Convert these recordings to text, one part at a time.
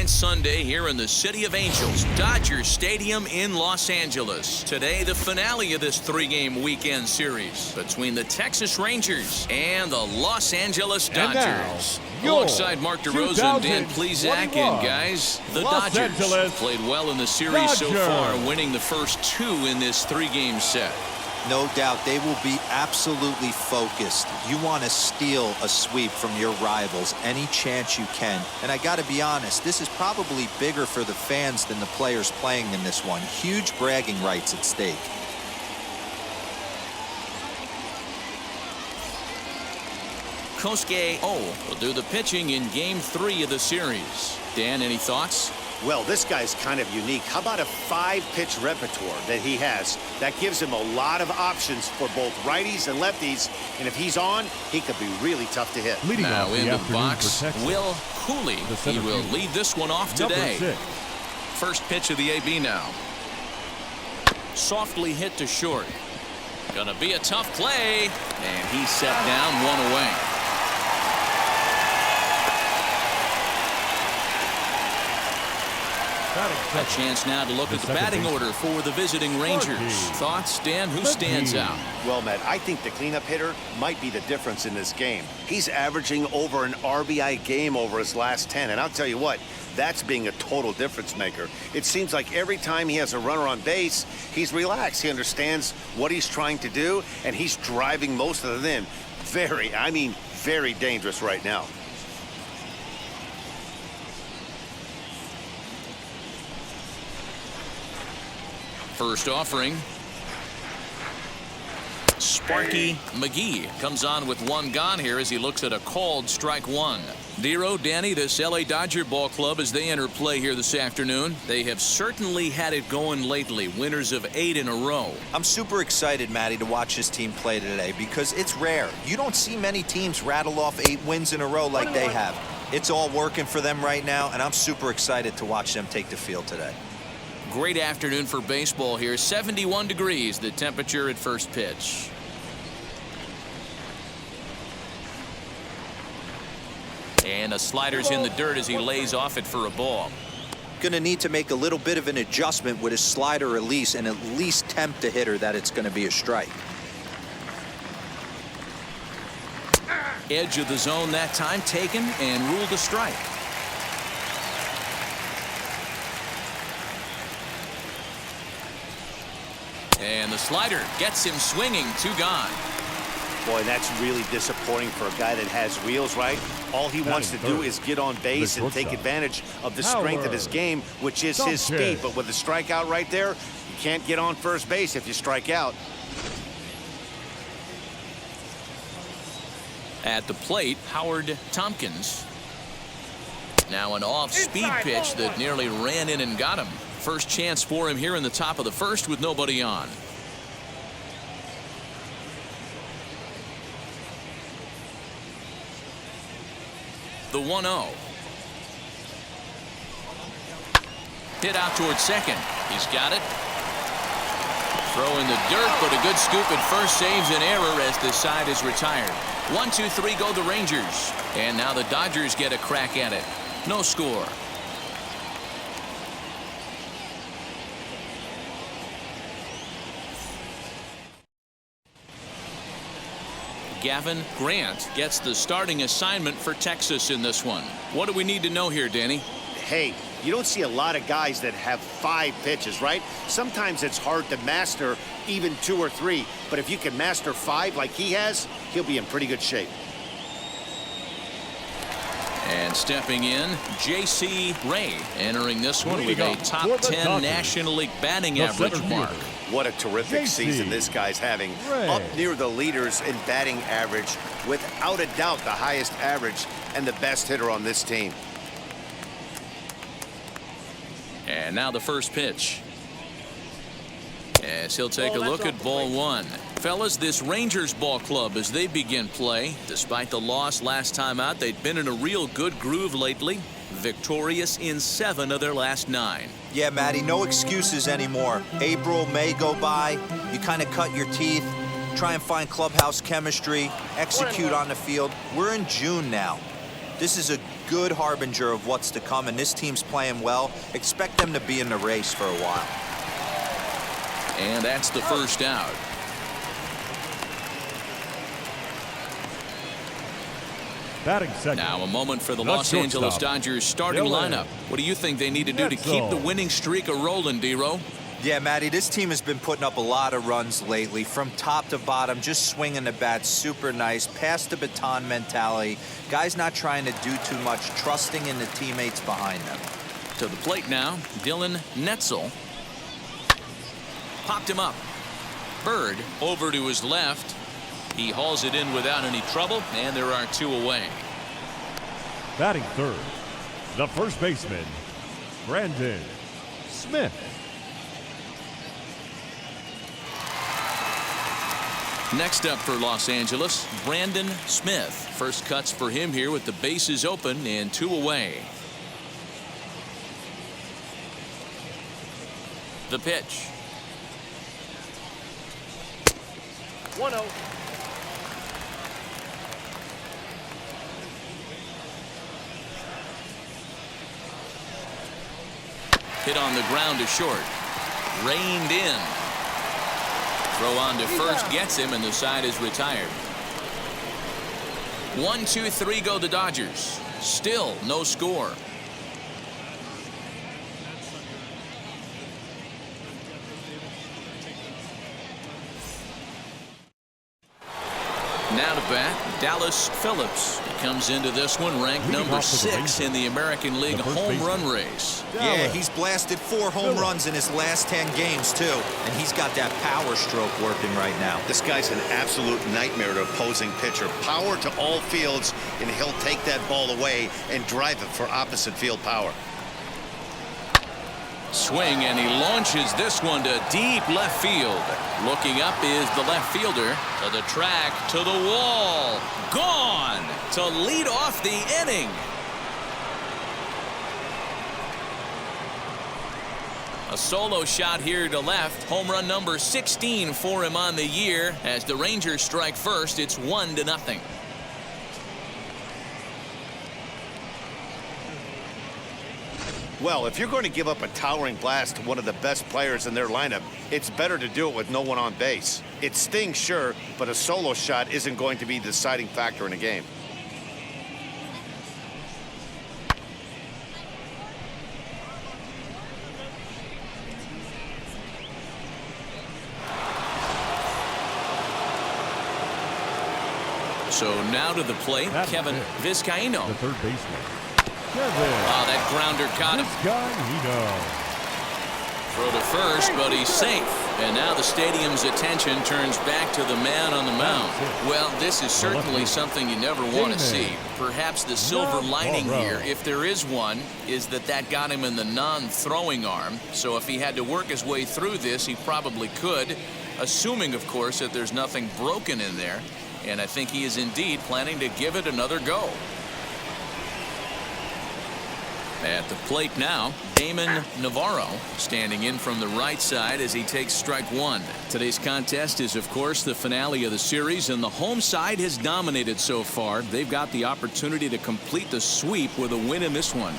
Valentine's Sunday here in the City of Angels, Dodger Stadium in Los Angeles. Today, the finale of this three-game weekend series between the Texas Rangers and the Los Angeles Dodgers. Alongside Mark DeRosa and Dan Plesac, and guys, the Dodgers played well in the series so far, winning the first two in this three-game set. No doubt they will be absolutely focused. You want to steal a sweep from your rivals any chance you can. And I got to be honest, this is probably bigger for the fans than the players playing in this one. Huge bragging rights at stake. Kosuke will do the pitching in Game 3 of the series. Dan, any thoughts? Well, this guy's kind of unique. How about a 5-pitch repertoire that he has? That gives him a lot of options for both righties and lefties. And if he's on, he could be really tough to hit. Now in the box, Will Cooley. He will lead this one off today. First pitch of the AB now. Softly hit to short. Gonna be a tough play. And he's set down, one away. A chance now to look at the batting order for the visiting Rangers. Thoughts, Dan? Who stands out? Well, Matt, I think the cleanup hitter might be the difference in this game. He's averaging over an RBI game over his last 10. And I'll tell you what, that's being a total difference maker. It seems like every time he has a runner on base, he's relaxed. He understands what he's trying to do, and he's driving most of them in. Very dangerous right now. First offering. Sparky McGee comes on with one gone here as he looks at a called strike one. Dero, Danny, this LA Dodger ball club as they enter play here this afternoon. They have certainly had it going lately, winners of 8 in a row. I'm super excited, Matty, to watch this team play today because it's rare. You don't see many teams rattle off 8 wins in a row like they have. It's all working for them right now, and I'm super excited to watch them take the field today. Great afternoon for baseball here. 71 degrees, the temperature at first pitch. And the slider's in the dirt as he lays off it for a ball. Going to need to make a little bit of an adjustment with his slider release and at least tempt the hitter that it's going to be a strike. Edge of the zone that time taken and ruled a strike. And the slider gets him swinging, 2 gone. Boy, that's really disappointing for a guy that has wheels, right? All he wants to do is get on base and take advantage of the strength of his game, which is his speed. But with the strikeout right there, you can't get on first base if you strike out. At the plate, Howard Tompkins. Now an off-speed pitch that nearly ran in and got him. First chance for him here in the top of the first with nobody on. The 1-0. Hit out towards second. He's got it. Throw in the dirt, but a good scoop at first saves an error as the side is retired. 1-2-3 go the Rangers. And now the Dodgers get a crack at it. No score. Gavin Grant gets the starting assignment for Texas in this one. What do we need to know here, Danny? Hey, you don't see a lot of guys that have 5 pitches, right? Sometimes it's hard to master even 2 or 3. But if you can master 5 like he has, he'll be in pretty good shape. And stepping in, J.C. Ray entering this one with a top 10 National League batting average mark. What a terrific season this guy's having. Up near the leaders in batting average, without a doubt the highest average and the best hitter on this team. And now the first pitch. As he'll take a look at ball 1. Fellas, this Rangers ball club as they begin play, despite the loss last time out, they've been in a real good groove lately. Victorious in 7 of their last 9. Yeah, Matty, no excuses anymore. April, May go by. You kind of cut your teeth, try and find clubhouse chemistry, execute on the field. We're in June now. This is a good harbinger of what's to come, and this team's playing well. Expect them to be in the race for a while. And that's the first out. Batting second. Now a moment for the Los Angeles Dodgers starting lineup. What do you think they need to do to keep the winning streak a-rolling, D-Row? Yeah, Matty, this team has been putting up a lot of runs lately. From top to bottom, just swinging the bat super nice. Pass the baton mentality. Guys not trying to do too much, trusting in the teammates behind them. To the plate now, Dylan Netzel. Popped him up. Bird over to his left. He hauls it in without any trouble, and there are 2 away. Batting third, the first baseman, Brandon Smith. Next up for Los Angeles, Brandon Smith. First cuts for him here with the bases open and 2 away. The pitch. 1-0. Hit on the ground to short. Reined in. Throw on to first gets him, and the side is retired. 1, 2, 3 go the Dodgers. Still no score. Now to bat, Dallas Phillips. He comes into this one ranked number 6 in the American League home run race. Yeah, he's blasted 4 home runs in his last 10 games, too. And he's got that power stroke working right now. This guy's an absolute nightmare to opposing pitcher. Power to all fields, and he'll take that ball away and drive it for opposite field power. Swing, and he launches this one to deep left field. Looking up is the left fielder. To the track, to the wall. Gone to lead off the inning. A solo shot here to left. Home run number 16 for him on the year. As the Rangers strike first, it's 1-0. Well, if you're going to give up a towering blast to one of the best players in their lineup, it's better to do it with no one on base. It stings, sure, but a solo shot isn't going to be the deciding factor in a game. So now to the plate, Kevin Viscaino. The third baseman. Oh, that grounder caught him. Throw to first, but he's safe. And now the stadium's attention turns back to the man on the mound. Well, this is certainly something you never want to see. Perhaps the silver lining here, if there is one, is that got him in the non-throwing arm. So if he had to work his way through this, he probably could, assuming, of course, that there's nothing broken in there. And I think he is indeed planning to give it another go. At the plate now, Damon Navarro standing in from the right side as he takes strike 1. Today's contest is, of course, the finale of the series, and the home side has dominated so far. They've got the opportunity to complete the sweep with a win in this one.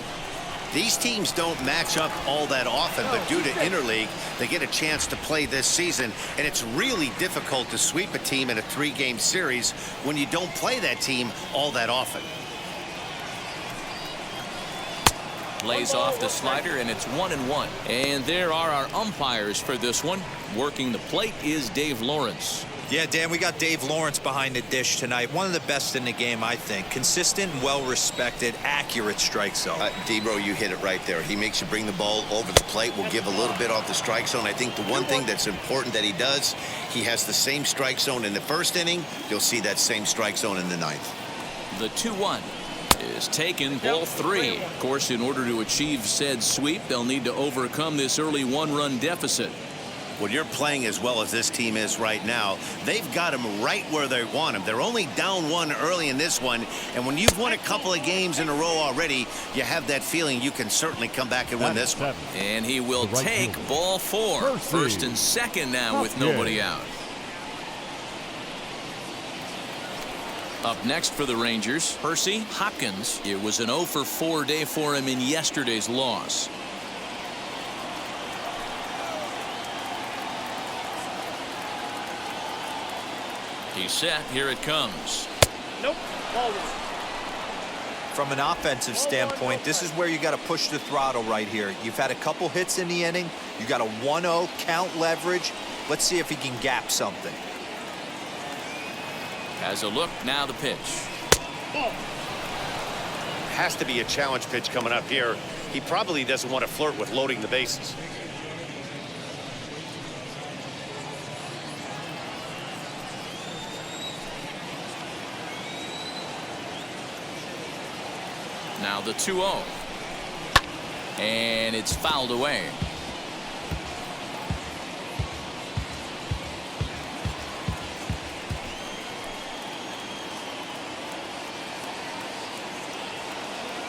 These teams don't match up all that often, but due to interleague, they get a chance to play this season, and it's really difficult to sweep a team in a 3-game series when you don't play that team all that often. Lays off the slider, and it's 1-1. And there are our umpires for this one. Working the plate is Dave Lawrence. Yeah, Dan, we got Dave Lawrence behind the dish tonight. One of the best in the game, I think. Consistent, well-respected, accurate strike zone. D-Bro, you hit it right there. He makes you bring the ball over the plate. Will give a little bit off the strike zone. I think the one thing that's important that he does, he has the same strike zone in the first inning. You'll see that same strike zone in the 9th. The 2-1 is taken, ball 3. Of course, in order to achieve said sweep, they'll need to overcome this early 1-run deficit. When you're playing as well as this team is right now, they've got them right where they want them. They're only down 1 early in this one, and when you've won a couple of games in a row already, you have that feeling you can certainly come back and win this one. And he will take ball 4. First and second now with nobody out. Up next for the Rangers, Percy Hopkins. It was an 0 for 4 day for him in yesterday's loss. He's set. Here it comes. Nope. Ball one. From an offensive standpoint, this is where you got to push the throttle right here. You've had a couple hits in the inning. You got a 1-0 count leverage. Let's see if he can gap something. Has a look. Now the pitch. Has to be a challenge pitch coming up here. He probably doesn't want to flirt with loading the bases. Now the 2-0. And it's fouled away.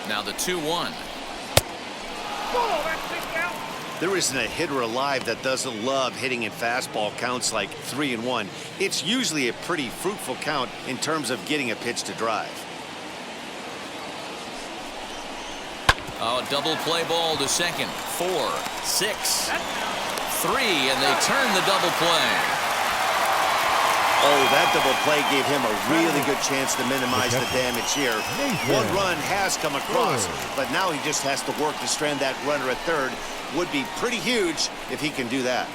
Now the 2-1. There isn't a hitter alive that doesn't love hitting in fastball counts like 3-1. It's usually a pretty fruitful count in terms of getting a pitch to drive. Oh, double play ball to second. 4, 6, 3, and they turn the double play. Oh, that double play gave him a really good chance to minimize the damage here. One run has come across, but now he just has to work to strand that runner at third. Would be pretty huge if he can do that.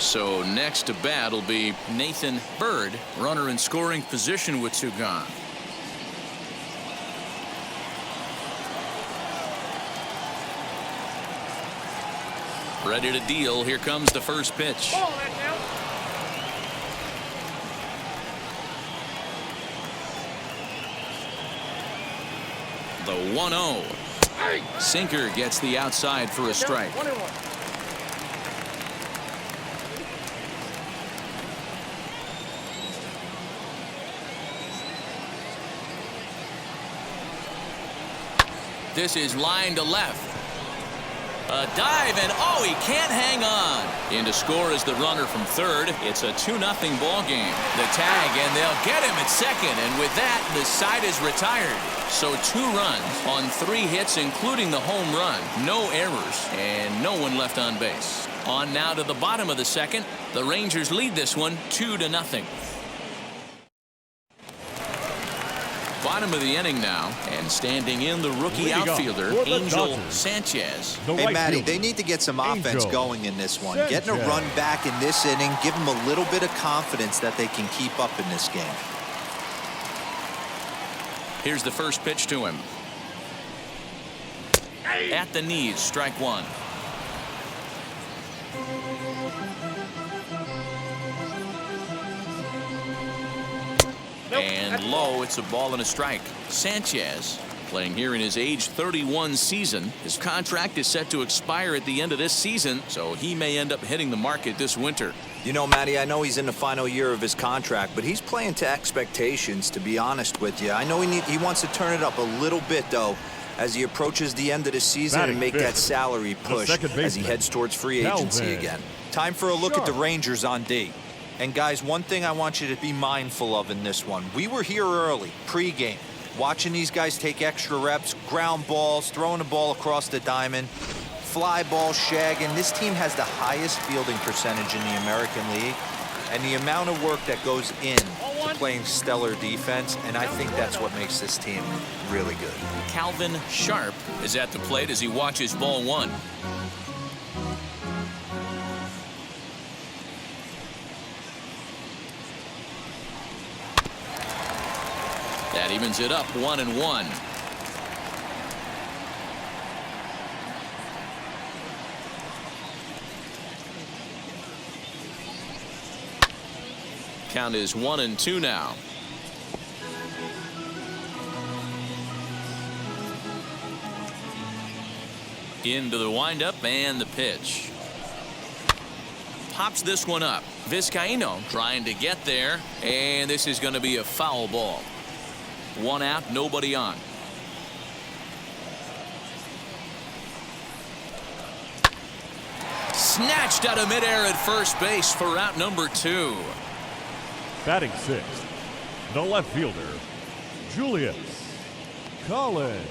So next to bat will be Nathan Bird, runner in scoring position with 2 gone. Ready to deal. Here comes the first pitch. The 1-0. Sinker gets the outside for a strike. This is line to left. A dive, and oh, he can't hang on. In to score is the runner from third. It's a 2-0 ball game. The tag, and they'll get him at second, and with that, the side is retired. So 2 runs on 3 hits, including the home run. No errors, and no one left on base. On now to the bottom of the second. The Rangers lead this one 2-0. Bottom of the inning now, and standing in the rookie outfielder, Angel Sanchez. Hey, Matty, they need to get some offense going in this one. Getting a run back in this inning, give them a little bit of confidence that they can keep up in this game. Here's the first pitch to him. At the knees, strike 1. And low, it's a ball and a strike. Sanchez, playing here in his age 31 season. His contract is set to expire at the end of this season, so he may end up hitting the market this winter. You know, Matty, I know he's in the final year of his contract, but he's playing to expectations, to be honest with you. I know he wants to turn it up a little bit, though, as he approaches the end of the season and make that salary push as he heads towards free agency again. Time for a look at the Rangers on D. And guys, one thing I want you to be mindful of in this one. We were here early, pregame, watching these guys take extra reps, ground balls, throwing the ball across the diamond, fly ball, shagging. This team has the highest fielding percentage in the American League, and the amount of work that goes in to playing stellar defense, and I think that's what makes this team really good. Calvin Sharp is at the plate as he watches ball 1. That evens it up 1-1. Count is 1-2 now. Into the windup and the pitch. Pops this one up. Viscaino trying to get there, and this is going to be a foul ball. 1 out, nobody on. Snatched out of midair at first base for out number 2. Batting sixth, the left fielder, Julius Collins.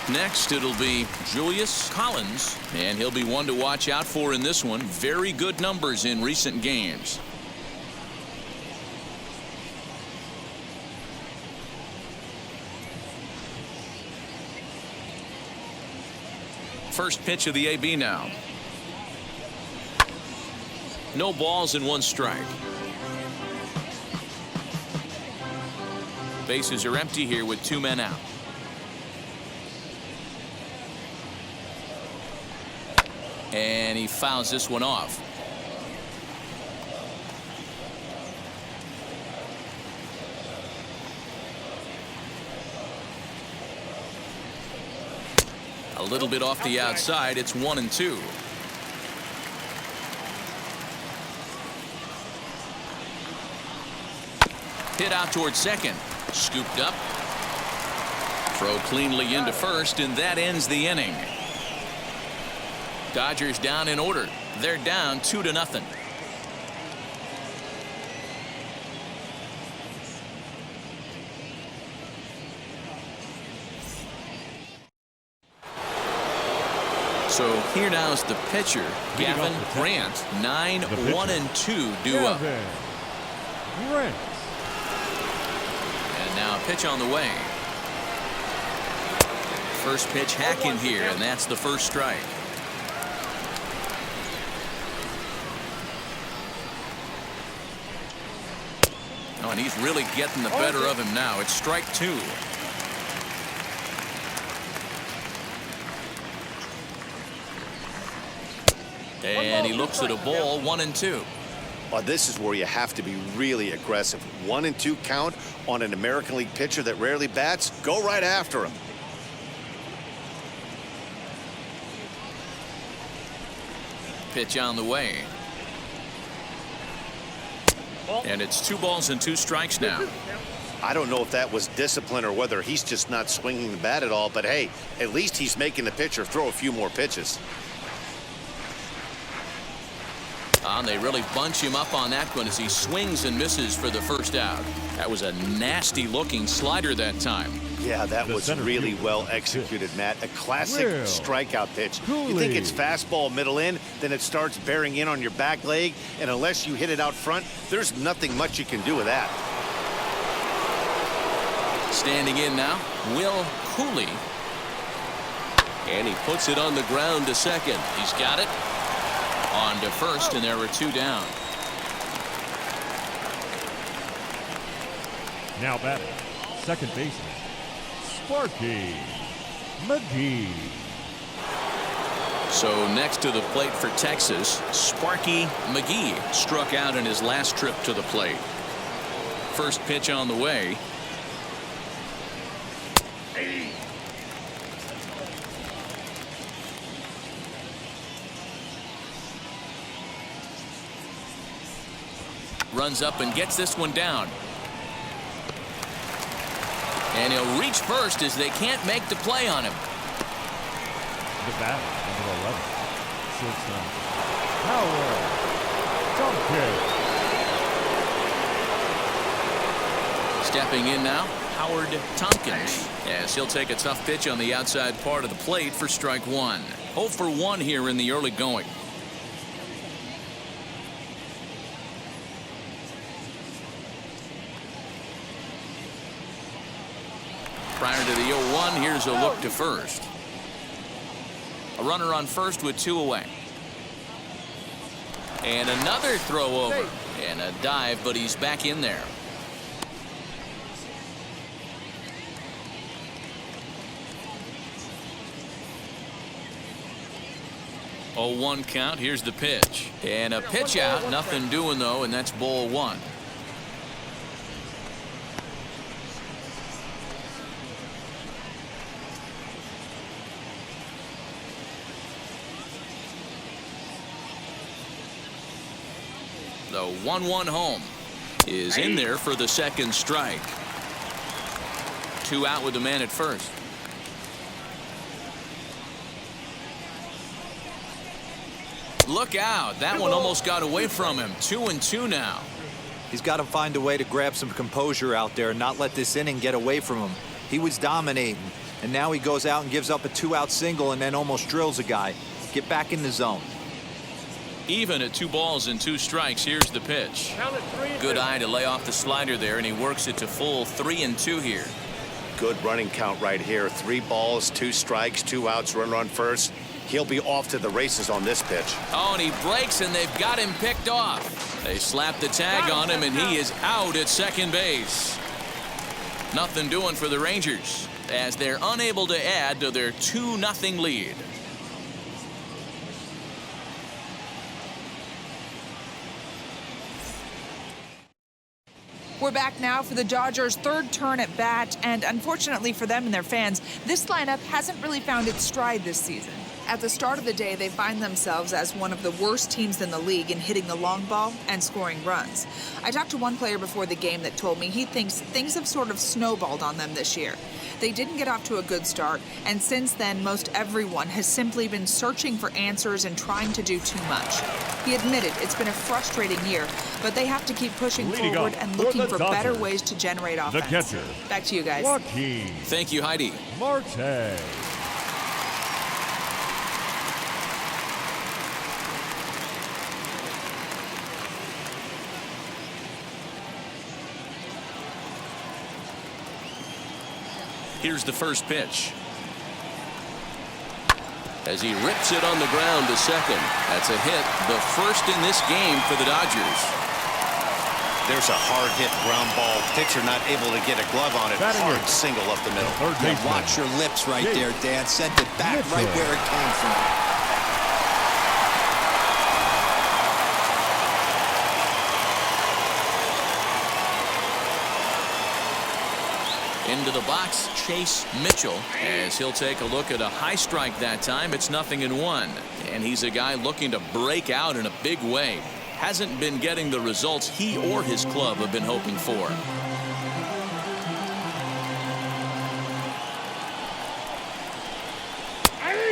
Next, it'll be Julius Collins, and he'll be one to watch out for in this one. Very good numbers in recent games. First pitch of the AB now. No balls and one strike. Bases are empty here with 2 men out. And he fouls this one off. A little bit off the outside. It's 1-2. Hit out towards second. Scooped up. Throw cleanly into first, and that ends the inning. Dodgers down in order. They're down 2-0. So here now is the pitcher, Gavin Grant. 9-1-2 due up. Grant. And now a pitch on the way. First pitch hacking here, and that's the first strike. Oh, and he's really getting the better of him now. It's strike 2. And he looks at a ball. 1-2. Well, this is where you have to be really aggressive. 1-2 count on an American League pitcher that rarely bats. Go right after him. Pitch on the way. And it's 2 balls and 2 strikes now. I don't know if that was discipline or whether he's just not swinging the bat at all, but hey, at least he's making the pitcher throw a few more pitches. And they really bunch him up on that one as he swings and misses for the first out. That was a nasty looking slider that time. Yeah, that was really well executed, Matt. A classic strikeout pitch. You think it's fastball middle in, then it starts bearing in on your back leg, and unless you hit it out front, there's nothing much you can do with that. Standing in now, Will Cooley. And he puts it on the ground to second. He's got it. On to first, and there were 2 down. Now batting, second baseman, Sparky McGee. So next to the plate for Texas, Sparky McGee struck out in his last trip to the plate. First pitch on the way. Runs up and gets this one down. And he'll reach first as they can't make the play on him. The batter, number 11, shortstop, Howard Tompkins. Stepping in now, Howard Tompkins, as he'll take a tough pitch on the outside part of the plate for strike 1. 0 for 1 here in the early going. Prior to the 0-1, here's a look to first. A runner on first with 2 away. And another throw over. And a dive, but he's back in there. Oh, 1 count. Here's the pitch. And a pitch out. Nothing doing, though, and that's ball 1. The 1-1 home is in there for the second strike. 2 out with the man at first. Look out. That one almost got away from him. 2-2 now. He's got to find a way to grab some composure out there and not let this inning get away from him. He was dominating, and now he goes out and gives up a 2-out single and then almost drills a guy. Get back in the zone. Even at 2 balls and 2 strikes, here's the pitch. Good eye to lay off the slider there, and he works it to full 3-2 here. Good running count right here. 3 balls, 2 strikes, 2 outs, runner on first. He'll be off to the races on this pitch. Oh, and he breaks, and they've got him picked off. They slap the tag on him, and he is out at second base. Nothing doing for the Rangers as they're unable to add to their 2-0 lead. We're back now for the Dodgers' 3rd turn at bat, and unfortunately for them and their fans, this lineup hasn't really found its stride this season. At the start of the day, they find themselves as one of the worst teams in the league in hitting the long ball and scoring runs. I talked to one player before the game that told me he thinks things have sort of snowballed on them this year. They didn't get off to a good start, and since then, most everyone has simply been searching for answers and trying to do too much. He admitted it's been a frustrating year, but they have to keep pushing Leading forward up and for looking the for better Dodgers, ways to generate the offense. catcher, Back to you guys. Joaquin Thank you, Heidi. Marte. Here's the first pitch. As he rips it on the ground to second. That's a hit, the first in this game for the Dodgers. There's a hard hit ground ball. Pitcher not able to get a glove on it. Batting Hard it. single up the middle. Third Yeah, baseman. watch your lips right Jake there, Dan. Sent it back right Mitchell. where it came from. Into the box, Chase Mitchell, as he'll take a look at a high strike that time. It's 0-1, and he's a guy looking to break out in a big way. Hasn't been getting the results he or his club have been hoping for.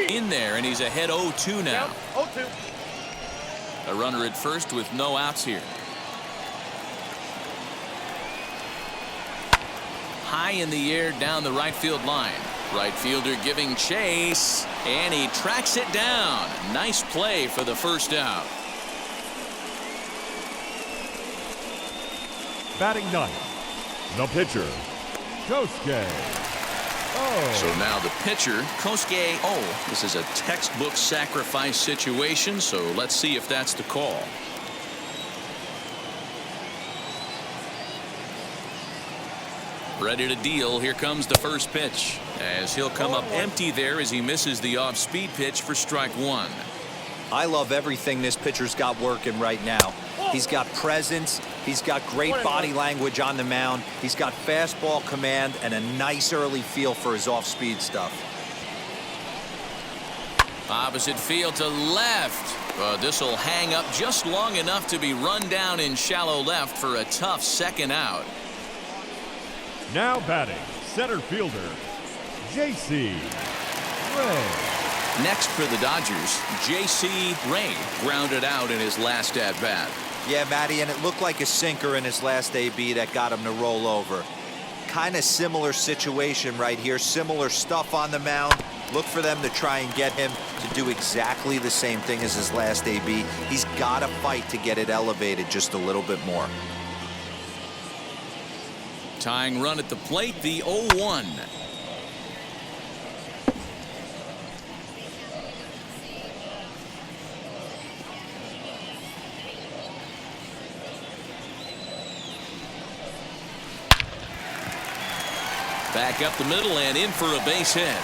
In there, and he's ahead 0-2 now. 0-2. A runner at first with no outs here. High in the air down the right field line. Right fielder giving chase, and he tracks it down. Nice play for the first out. Batting ninth, the pitcher, Kosuke. So now the pitcher, Kosuke. Oh, this is a textbook sacrifice situation, so let's see if that's the call. Ready to deal. Here comes the first pitch, as he'll come up empty there as he misses the off-speed pitch for strike 1. I love everything this pitcher's got working right now. He's got presence. He's got great body language on the mound. He's got fastball command and a nice early feel for his off-speed stuff. Opposite field to left. This will hang up just long enough to be run down in shallow left for a tough second out. Now batting, center fielder, J.C. Ray. Next for the Dodgers, J.C. Ray grounded out in his last at-bat. Yeah, Matty, and it looked like a sinker in his last AB that got him to roll over. Kind of similar situation right here. Similar stuff on the mound. Look for them to try and get him to do exactly the same thing as his last AB. He's got to fight to get it elevated just a little bit more. Tying run at the plate, the 0-1. Back up the middle and in for a base hit.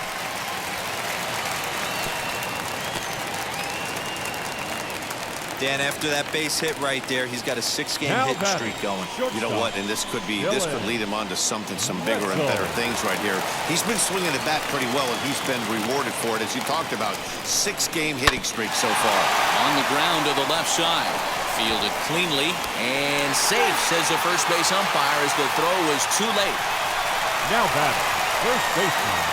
Dan, after that base hit right there, he's got a 6-game Now hit batting, streak going. You know what? And this could lead him on to some bigger and better things right here. He's been swinging the bat pretty well, and he's been rewarded for it, as you talked about. 6-game hitting streak so far. On the ground to the left side. Fielded cleanly and safe, says the first base umpire, as the throw was too late. Now batting, first baseman,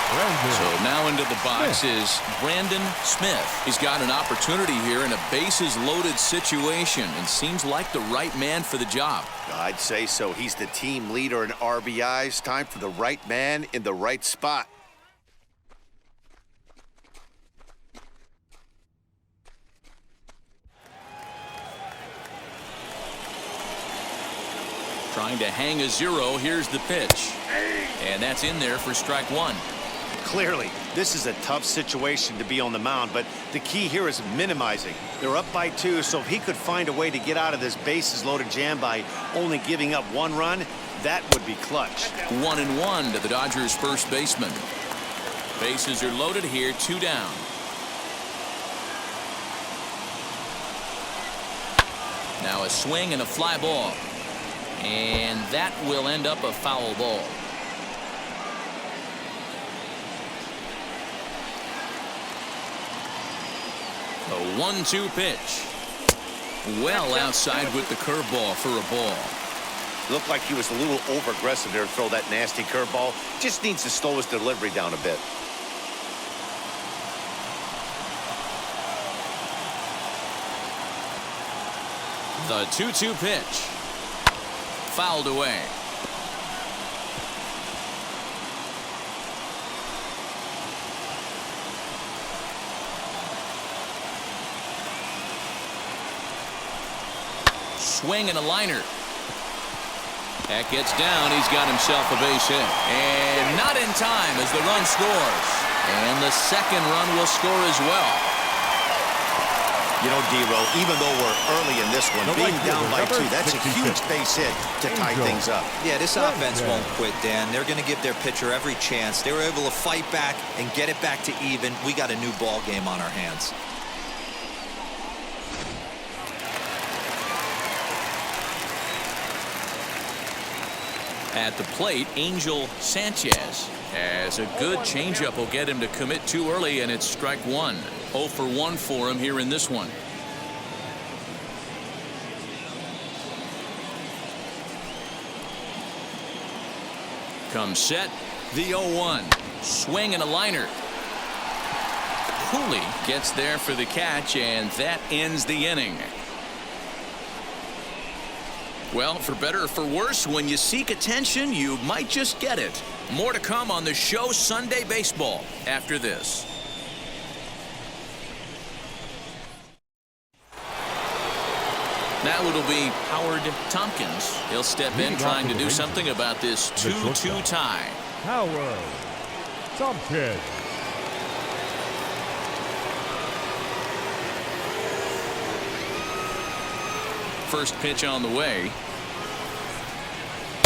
So now into the box is Brandon Smith. He's got an opportunity here in a bases-loaded situation and seems like the right man for the job. I'd say so. He's the team leader in RBIs. Time for the right man in the right spot. Trying to hang a zero. Here's the pitch. And that's in there for strike one. Clearly, this is a tough situation to be on the mound, but the key here is minimizing. They're up by 2, so if he could find a way to get out of this bases-loaded jam by only giving up 1 run, that would be clutch. 1-1 to the Dodgers' first baseman. Bases are loaded here, 2 down. Now a swing and a fly ball. And that will end up a foul ball. A 1-2 pitch. Well outside with the curveball for a ball. Looked like he was a little over-aggressive there to throw that nasty curveball. Just needs to slow his delivery down a bit. The 2-2 pitch. Fouled away. Swing and a liner. That gets down. He's got himself a base hit. And not in time as the run scores. And the second run will score as well. You know, D-Row, even though we're early in this one, being down by 2, that's a huge base hit to tie things up. Yeah, this offense won't quit, Dan. They're going to give their pitcher every chance. They were able to fight back and get it back to even. We got a new ball game on our hands. At the plate, Angel Sanchez has a good changeup. Will get him to commit too early, and it's strike one. 0 for 1 for him here in this one. Comes set. The 0-1. Swing and a liner. Cooley gets there for the catch, and that ends the inning. Well, for better or for worse, when you seek attention, you might just get it. More to come on the show Sunday Baseball after this. Now it'll be Howard Tompkins. He'll step in trying to do something about this 2-2 tie. Howard Tompkins. First pitch on the way.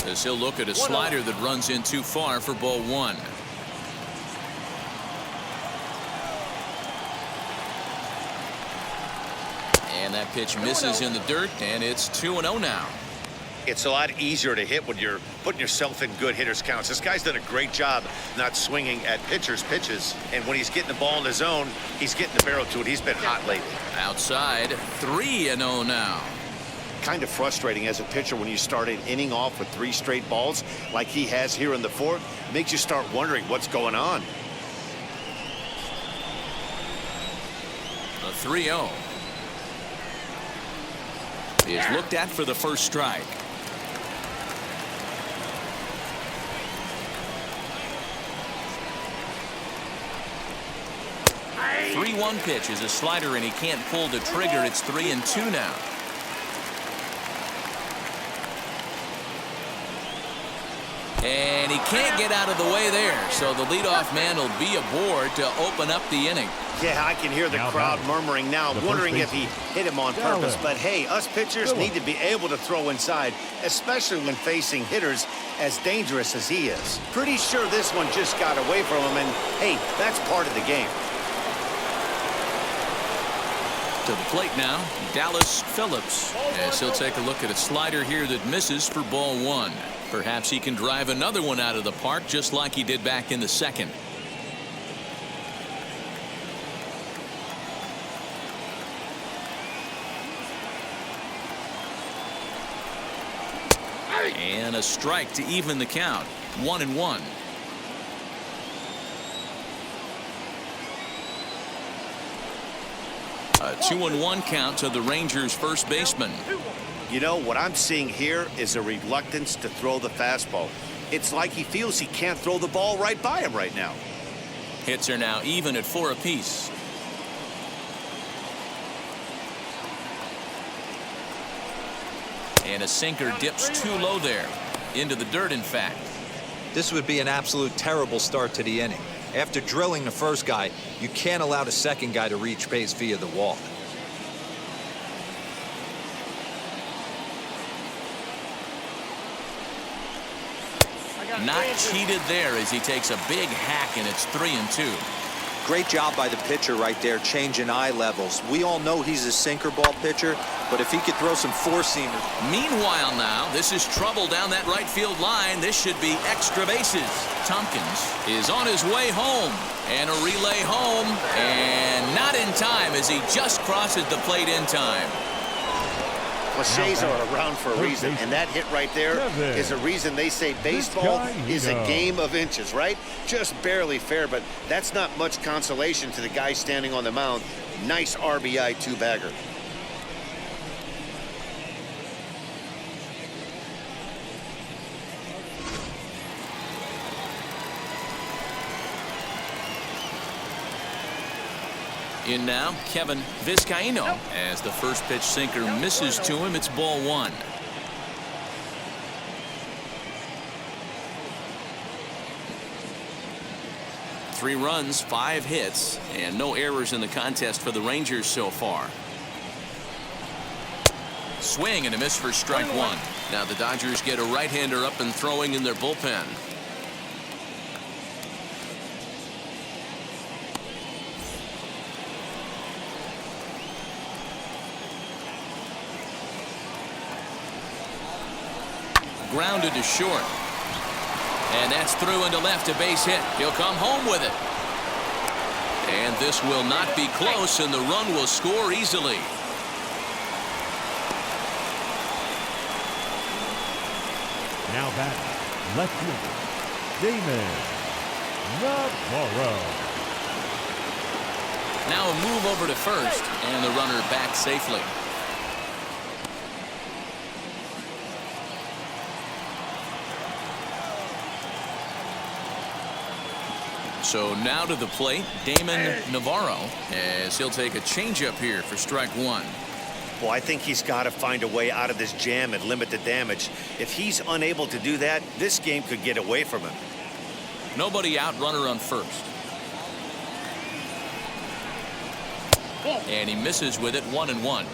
As he'll look at a slider that runs in too far for ball 1. And that pitch misses in the dirt, and it's 2-0 now. It's a lot easier to hit when you're putting yourself in good hitters counts. This guy's done a great job not swinging at pitchers' pitches. And when he's getting the ball in the zone, he's getting the barrel to it. He's been hot lately. Outside, 3-0 now. Kind of frustrating as a pitcher when you start an inning off with 3 straight balls like he has here in the 4th. Makes you start wondering what's going on. A 3-0 is looked at for the first strike. A 3-1 pitch is a slider, and he can't pull the trigger. It's 3-2 now. And he can't get out of the way there, so the leadoff man will be aboard to open up the inning. Yeah, I can hear the crowd murmuring now, wondering if he hit him on purpose. But hey, us pitchers need to be able to throw inside, especially when facing hitters as dangerous as he is. Pretty sure this one just got away from him, and hey, that's part of the game. To the plate now, Dallas Phillips, as he'll take a look at a slider here that misses for ball 1. Perhaps he can drive another one out of the park just like he did back in the second. And a strike to even the count. 1-1. A 2-1 count to the Rangers' first baseman. You know, what I'm seeing here is a reluctance to throw the fastball. It's like he feels he can't throw the ball right by him right now. Hits are now even at 4 apiece. And a sinker dips too low there. Into the dirt, in fact. This would be an absolute terrible start to the inning. After drilling the first guy, you can't allow the second guy to reach base via the wall. Not cheated there as he takes a big hack, and it's 3-2. Great job by the pitcher right there, changing eye levels. We all know he's a sinker ball pitcher, but if he could throw some four-seamers. Meanwhile now, this is trouble down that right field line. This should be extra bases. Tompkins is on his way home. And a relay home. And not in time as he just crosses the plate in time. Cliches are around for a reason, and that hit right there is a reason they say baseball is a game of inches, right? Just barely fair, but that's not much consolation to the guy standing on the mound. Nice RBI two-bagger. In now, Kevin Viscaino. As the first pitch sinker misses to him, it's ball 1. Three runs, 5 hits, and no errors in the contest for the Rangers so far. Swing and a miss for strike 1. Now the Dodgers get a right-hander up and throwing in their bullpen. Grounded to short. And that's through into left, a base hit. He'll come home with it. And this will not be close, and the run will score easily. Now batting, left fielder, Damon Navarro. Now a move over to first, and the runner back safely. So now to the plate, Damon Navarro, as he'll take a changeup here for strike 1. Well, I think he's got to find a way out of this jam and limit the damage. If he's unable to do that, this game could get away from him. Nobody out, runner on first. And he misses with it, 1-1.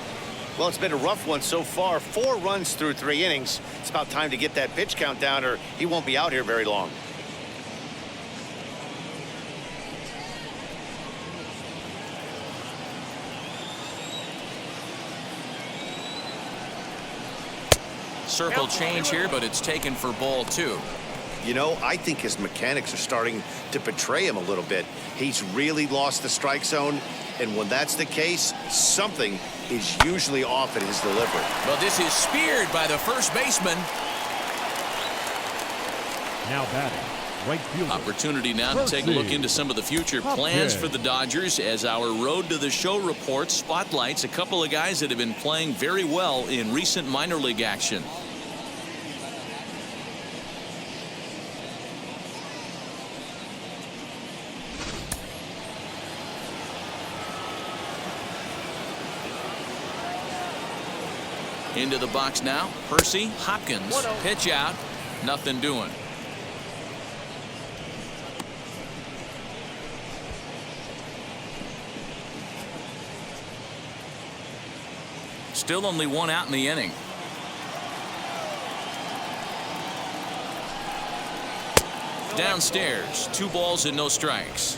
Well, it's been a rough one so far. 4 runs through 3 innings. It's about time to get that pitch count down, or he won't be out here very long. Circle change here, but it's taken for ball 2. You know, I think his mechanics are starting to betray him a little bit. He's really lost the strike zone, and when that's the case, something is usually off at his delivery. But this is speared by the first baseman. Now batting, right fielder. Opportunity now to take a look into some of the future plans for the Dodgers as our Road to the Show report spotlights a couple of guys that have been playing very well in recent minor league action. Into the box now, Percy Hopkins. Pitch out, nothing doing. Still only 1 out in the inning. Downstairs, 2 balls and no strikes.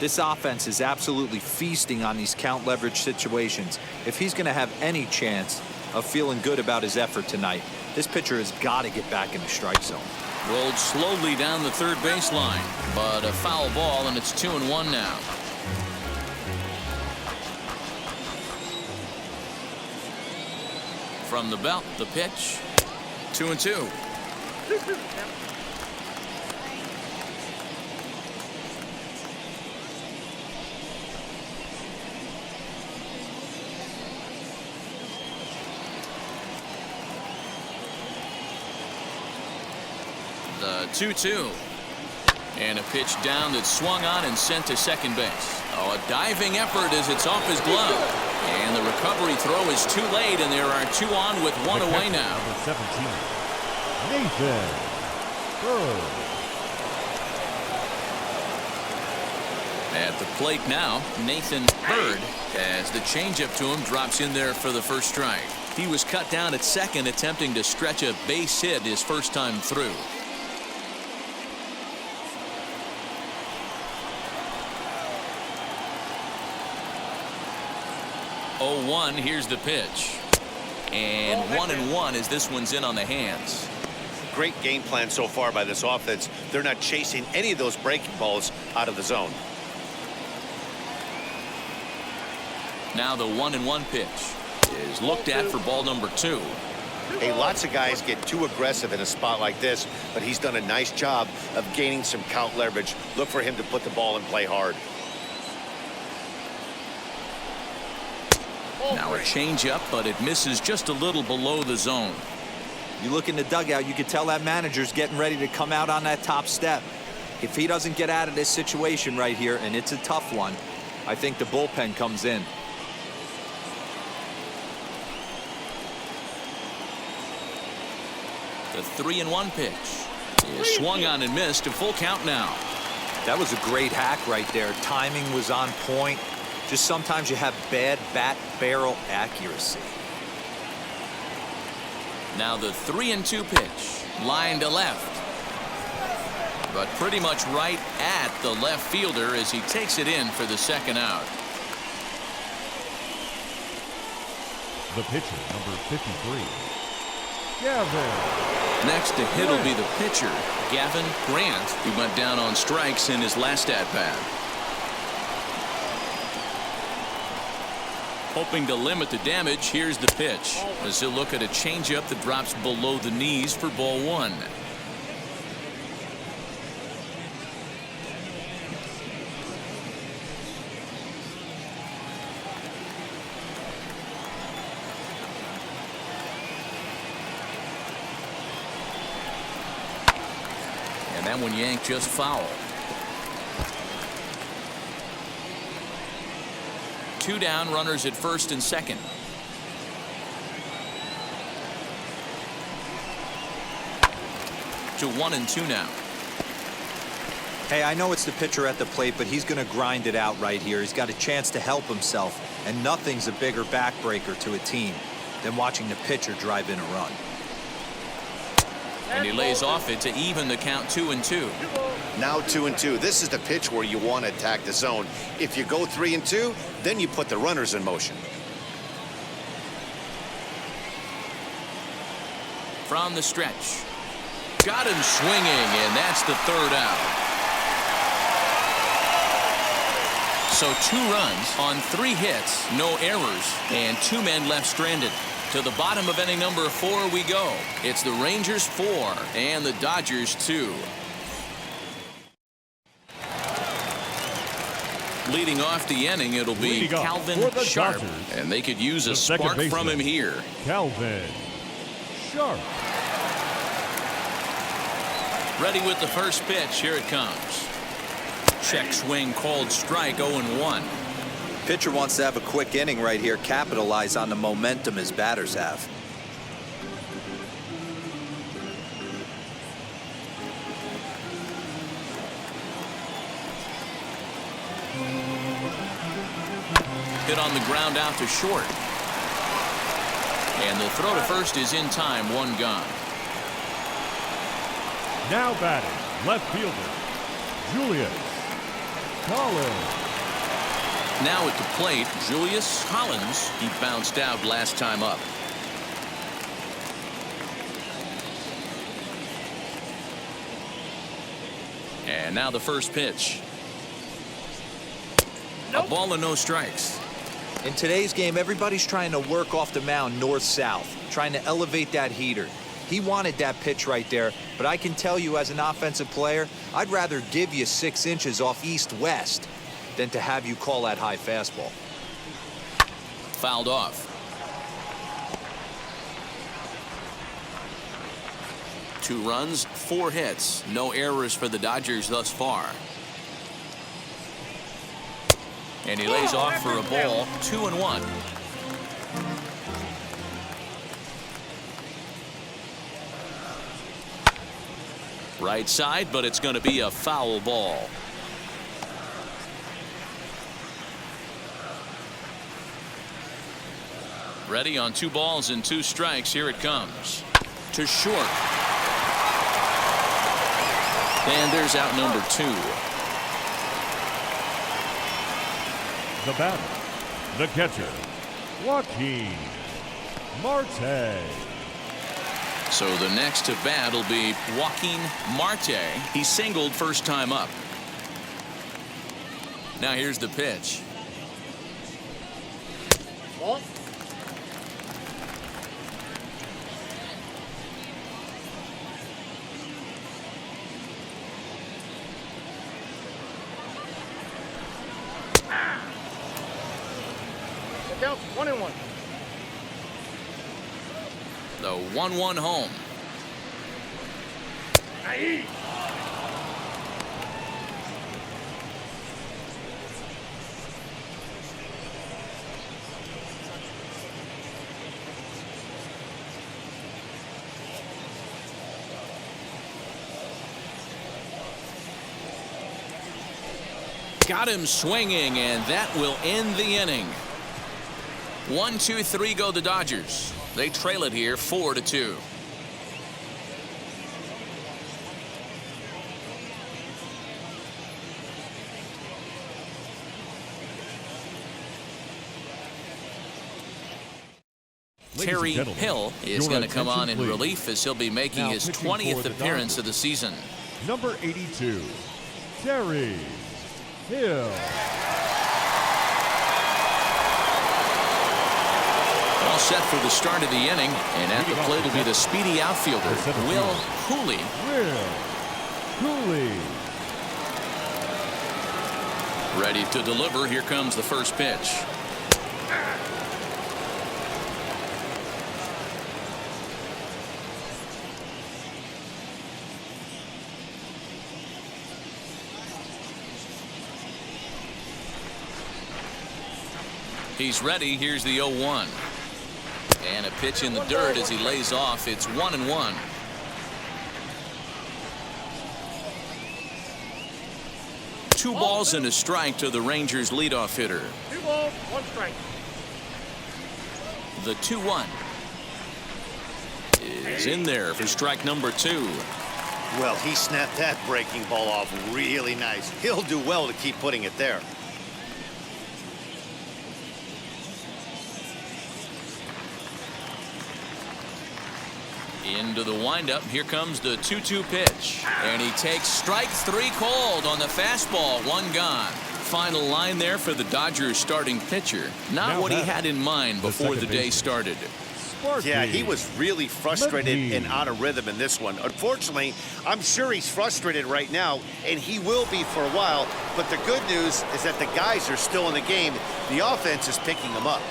This offense is absolutely feasting on these count leverage situations. If he's going to have any chance of feeling good about his effort tonight, this pitcher has got to get back in the strike zone. Rolled slowly down the third baseline, but a foul ball, and it's 2-1 now. From the belt, the pitch, 2-2. The 2-2. And a pitch down that's swung on and sent to second base. Oh, a diving effort as it's off his glove. And the recovery throw is too late, and there are 2 on with 1 away now. Number 17, Nathan Bird. At the plate now, Nathan Bird, as the changeup to him drops in there for the first strike. He was cut down at second, attempting to stretch a base hit his first time through. 0-1, here's the pitch. And 1-1 as this one's in on the hands. Great game plan so far by this offense. They're not chasing any of those breaking balls out of the zone. Now the 1-1 pitch is looked at for ball number 2. Hey, lots of guys get too aggressive in a spot like this, but he's done a nice job of gaining some count leverage. Look for him to put the ball in play hard. Now a changeup, but it misses just a little below the zone. You look in the dugout, you can tell that manager's getting ready to come out on that top step. If he doesn't get out of this situation right here, and it's a tough one, I think the bullpen comes in. The 3-1 pitch is swung on and missed. A full count now. That was a great hack right there. Timing was on point. Just sometimes you have bad bat barrel accuracy. Now the 3-2 pitch, line to left, but pretty much right at the left fielder as he takes it in for the second out. The pitcher, number 53, Gavin. Next to hit will be the pitcher, Gavin Grant, who went down on strikes in his last at-bat. Hoping to limit the damage, here's the pitch as he'll look at a changeup that drops below the knees for ball 1. And that one yanked just foul. 2 down, runners at first and second. To 1-2 now. Hey, I know it's the pitcher at the plate, but he's going to grind it out right here. He's got a chance to help himself, and nothing's a bigger backbreaker to a team than watching the pitcher drive in a run. And he lays off it to even the count 2-2. Now 2-2. This is the pitch where you want to attack the zone. If you go 3-2, then you put the runners in motion. From the stretch. Got him swinging, and that's the third out. So 2 runs on 3 hits, no errors, and 2 men left stranded. To the bottom of inning number 4 we go. It's the Rangers 4 and the Dodgers 2. Leading off the inning, it'll be Calvin Sharp, and they could use a spark from him here. Calvin Sharp. Ready with the first pitch. Here it comes. Check swing called strike. 0-1. Pitcher wants to have a quick inning right here, capitalize on the momentum his batters have. Hit on the ground out to short. And the throw to first is in time. 1 gone. Now batting, left fielder, Julius Collins. Now at the plate, Julius Collins. He bounced out last time up. And now the first pitch. A ball and no strikes. In today's game, everybody's trying to work off the mound north-south, trying to elevate that heater. He wanted that pitch right there, but I can tell you as an offensive player, I'd rather give you 6 inches off east-west than to have you call that high fastball. Fouled off. 2 runs, 4 hits. No errors for the Dodgers thus far. And he lays off for a ball, 2-1. Right side, but it's going to be a foul ball. Ready on 2 balls and 2 strikes. Here it comes. To short. And there's out number 2. The batter, the catcher, Joaquin Marte. So the next to bat will be Joaquin Marte. He singled first time up. Now here's the pitch. Ball. Count 1-1. The 1-1 home. Aye. Got him swinging, and that will end the inning. 1, 2, 3 go the Dodgers. They trail it here 4-2. Terry Hill is going to come on in relief as he'll be making his 20th appearance of the season. Number 82, Terry Hill. All set for the start of the inning, and at the plate will be the speedy outfielder, Will Cooley. Ready to deliver. Here comes the first pitch. He's ready. Here's the 0-1. And a pitch in the dirt as he lays off. It's 1-1. Two balls and a strike to the Rangers leadoff hitter. 2 balls, 1 strike. The 2-1 is in there for strike number 2. Well, he snapped that breaking ball off really nice. He'll do well to keep putting it there. Into the windup. Here comes the 2-2 pitch. And he takes strike 3 called on the fastball. 1 gone. Final line there for the Dodgers starting pitcher. Not what he had in mind before the day started. Yeah, he was really frustrated and out of rhythm in this one. Unfortunately, I'm sure he's frustrated right now, and he will be for a while. But the good news is that the guys are still in the game. The offense is picking them up.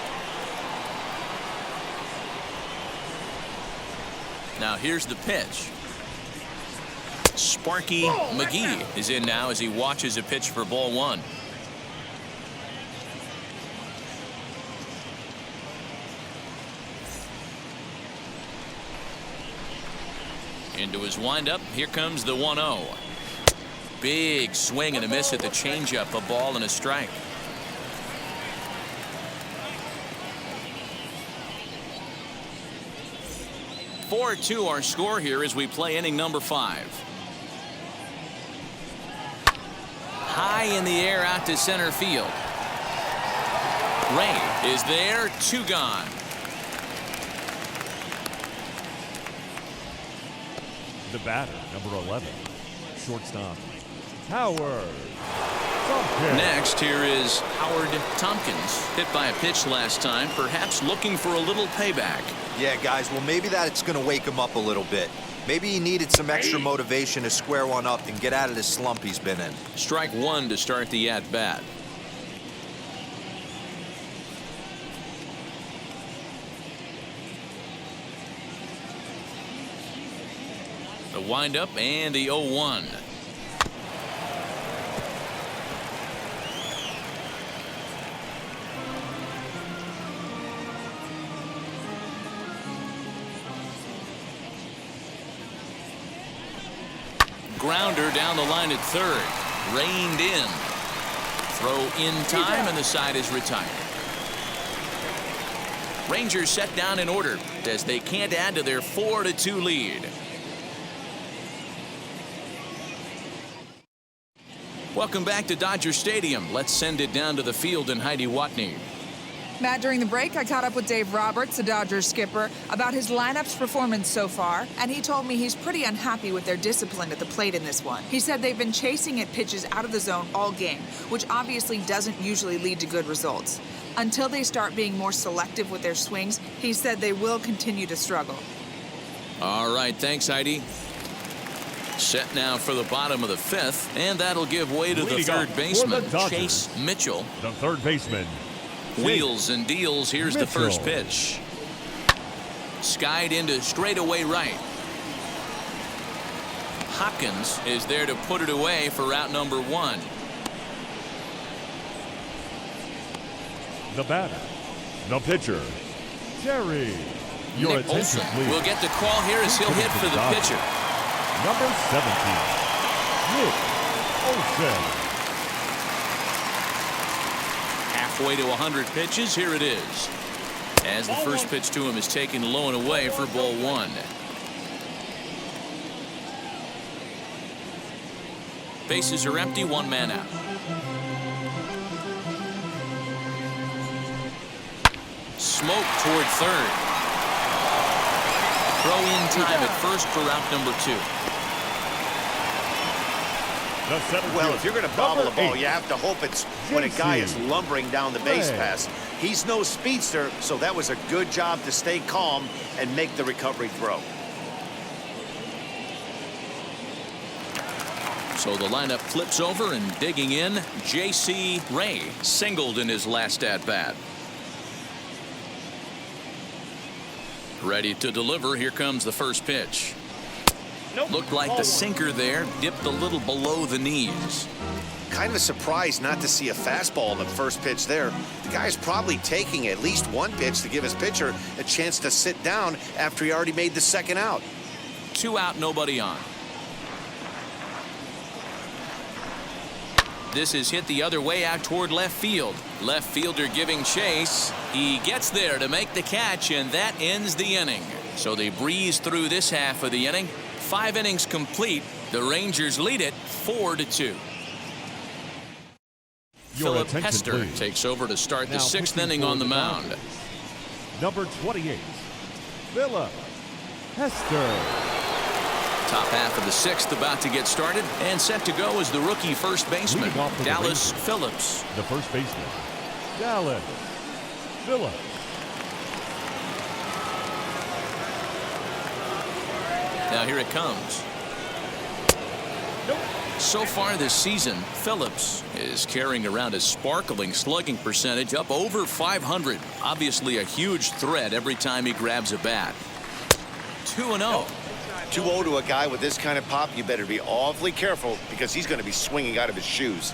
Now here's the pitch. Sparky McGee is in now as he watches a pitch for ball 1. Into his windup. Here comes the 1-0. Big swing and a miss at the changeup. A ball and a strike. (4-2) our score here as we play inning number 5. High in the air out to center field. Ray is there. 2 gone. The batter, number 11, shortstop, Howard Tompkins. Next, here is Howard Tompkins. Hit by a pitch last time, perhaps looking for a little payback. Yeah, guys, well, maybe that's going to wake him up a little bit. Maybe he needed some extra motivation to square one up and get out of this slump he's been in. Strike 1 to start the at-bat. windup and the 0-1. Grounder down the line at third. Reined in. Throw in time, and the side is retired. Rangers set down in order as they can't add to their 4-2 lead. Welcome back to Dodger Stadium. Let's send it down to the field in Heidi Watney. Matt, during the break, I caught up with Dave Roberts, the Dodgers skipper, about his lineup's performance so far, and he told me he's pretty unhappy with their discipline at the plate in this one. He said they've been chasing at pitches out of the zone all game, which obviously doesn't usually lead to good results. Until they start being more selective with their swings, he said they will continue to struggle. All right, thanks, Heidi. Set now for the bottom of the fifth, and that'll give way to the third baseman, Chase Mitchell. The third baseman. Wheels and deals. Here's the first pitch. Skied into straightaway right. Hopkins is there to put it away for out number 1. The batter, the pitcher, Jerry. Your Nick attention, Olson please. will get the call here as he'll hit for the pitcher. Number 17, Nick Olson. Halfway to 100 pitches, here it is. As the first pitch to him is taken low and away for ball 1. Bases are empty, 1 man out. Smoke toward third. Throw in time at first for out number 2. Well, if you're going to bobble a ball, you have to hope it's when a guy is lumbering down the base pass. He's no speedster, so that was a good job to stay calm and make the recovery throw. So the lineup flips over, and digging in, J.C. Ray singled in his last at-bat. Ready to deliver. Here comes the first pitch. Looked like the sinker there dipped a little below the knees. Kind of surprised not to see a fastball in the first pitch there. The guy's probably taking at least one pitch to give his pitcher a chance to sit down after he already made the second out. 2 out, nobody on. This is hit the other way out toward left field. Left fielder giving chase. He gets there to make the catch, and that ends the inning. So they breeze through this half of the inning. 5 innings complete. The Rangers lead it 4-2. Philip Hester takes over to start the 6th inning on the mound. Number 28, Philip Hester. Top half of the 6th about to get started, and set to go is the rookie first baseman, Dallas Phillips. The first baseman, Dallas Phillips. Now here it comes. So far this season, Phillips is carrying around a sparkling slugging percentage up over 500. Obviously a huge threat every time he grabs a bat. 2-0. 2-0 to a guy with this kind of pop, you better be awfully careful because he's going to be swinging out of his shoes.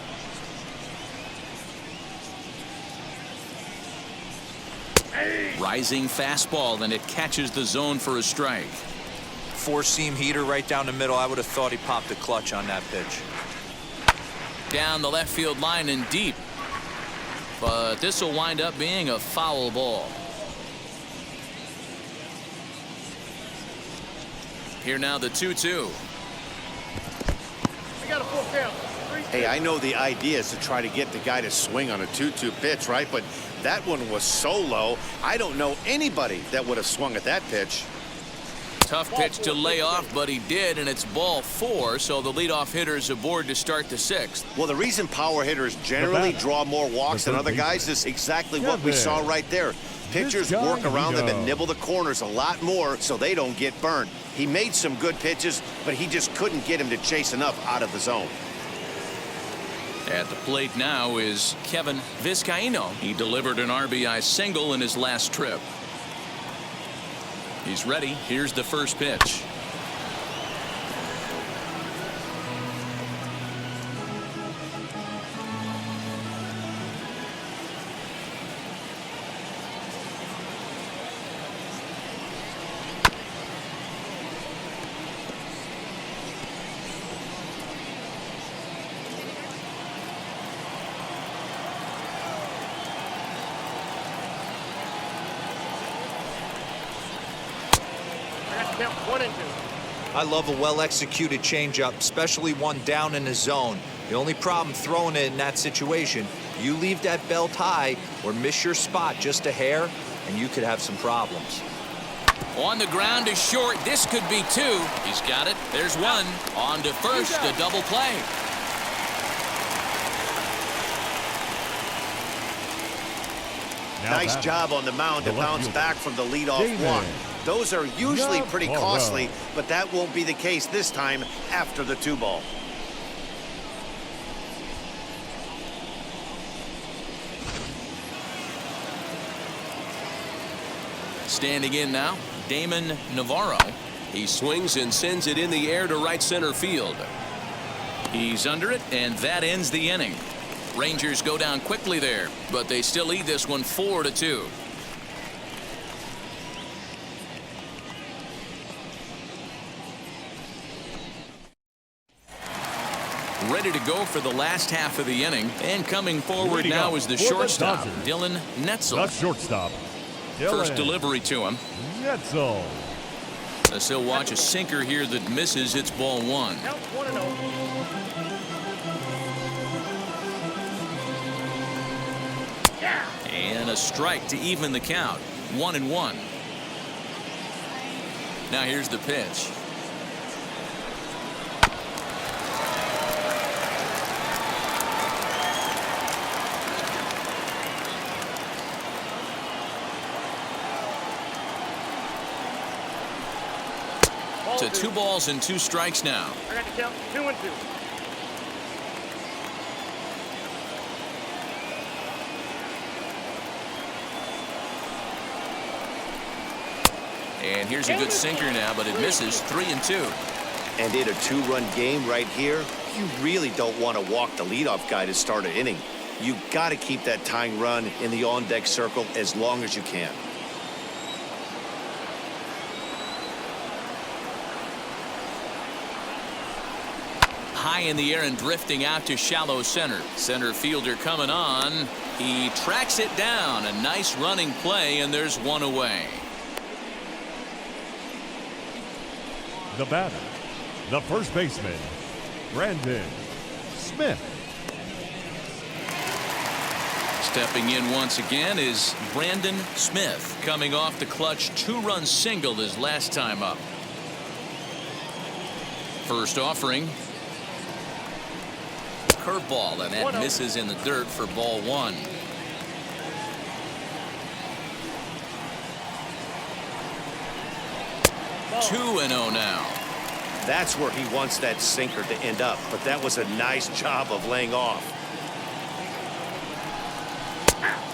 Rising fastball, and it catches the zone for a strike. 4-seam heater right down the middle. I would have thought he popped a clutch on that pitch. Down the left field line and deep. But this will wind up being a foul ball. Here now the 2-2. We got a full count. Hey, I know the idea is to try to get the guy to swing on a 2-2 pitch, right? But that one was so low, I don't know anybody that would have swung at that pitch. Tough pitch to lay off, but he did, and it's ball 4, so the leadoff hitter is aboard to start the 6th. Well, the reason power hitters generally draw more walks than other guys is exactly what we saw right there. Pitchers work around them and nibble the corners a lot more so they don't get burned. He made some good pitches, but he just couldn't get him to chase enough out of the zone. At the plate now is Kevin Viscaino. He delivered an RBI single in his last trip. He's ready. Here's the first pitch. Count 1 and 2. I love a well-executed changeup, especially one down in the zone. The only problem throwing it in that situation, you leave that belt high or miss your spot just a hair, and you could have some problems. On the ground is short. This could be two. He's got it. There's one. On to first, a double play. Nice job on the mound to bounce back from the leadoff walk. Those are usually pretty costly, but that won't be the case this time after the 2-ball. Standing in now, Damon Navarro. He swings and sends it in the air to right center field. He's under it, and that ends the inning. Rangers go down quickly there, but they still lead this one 4-2. Ready to go for the last half of the inning, and coming forward now is the shortstop, Dylan Netzel. The shortstop, First delivery to him. Netzel. As he'll watch a sinker here that misses. It's ball 1. Count 1 and 0. And a strike to even the count. 1-1. Now here's the pitch. To 2 balls and 2 strikes now. I got to count 2 and 2. And here's a good sinker now, but it misses. 3-2. And in a 2-run game right here, you really don't want to walk the leadoff guy to start an inning. You got to keep that tying run in the on-deck circle as long as you can. High in the air and drifting out to shallow center. Center fielder coming on. He tracks it down. A nice running play, and there's one away. The batter, the first baseman, Brandon Smith. Stepping in once again is Brandon Smith, coming off the clutch 2-run single his last time up. First offering. Curveball, and that misses in the dirt for ball 1. Ball. 2-0 now. That's where he wants that sinker to end up, but that was a nice job of laying off.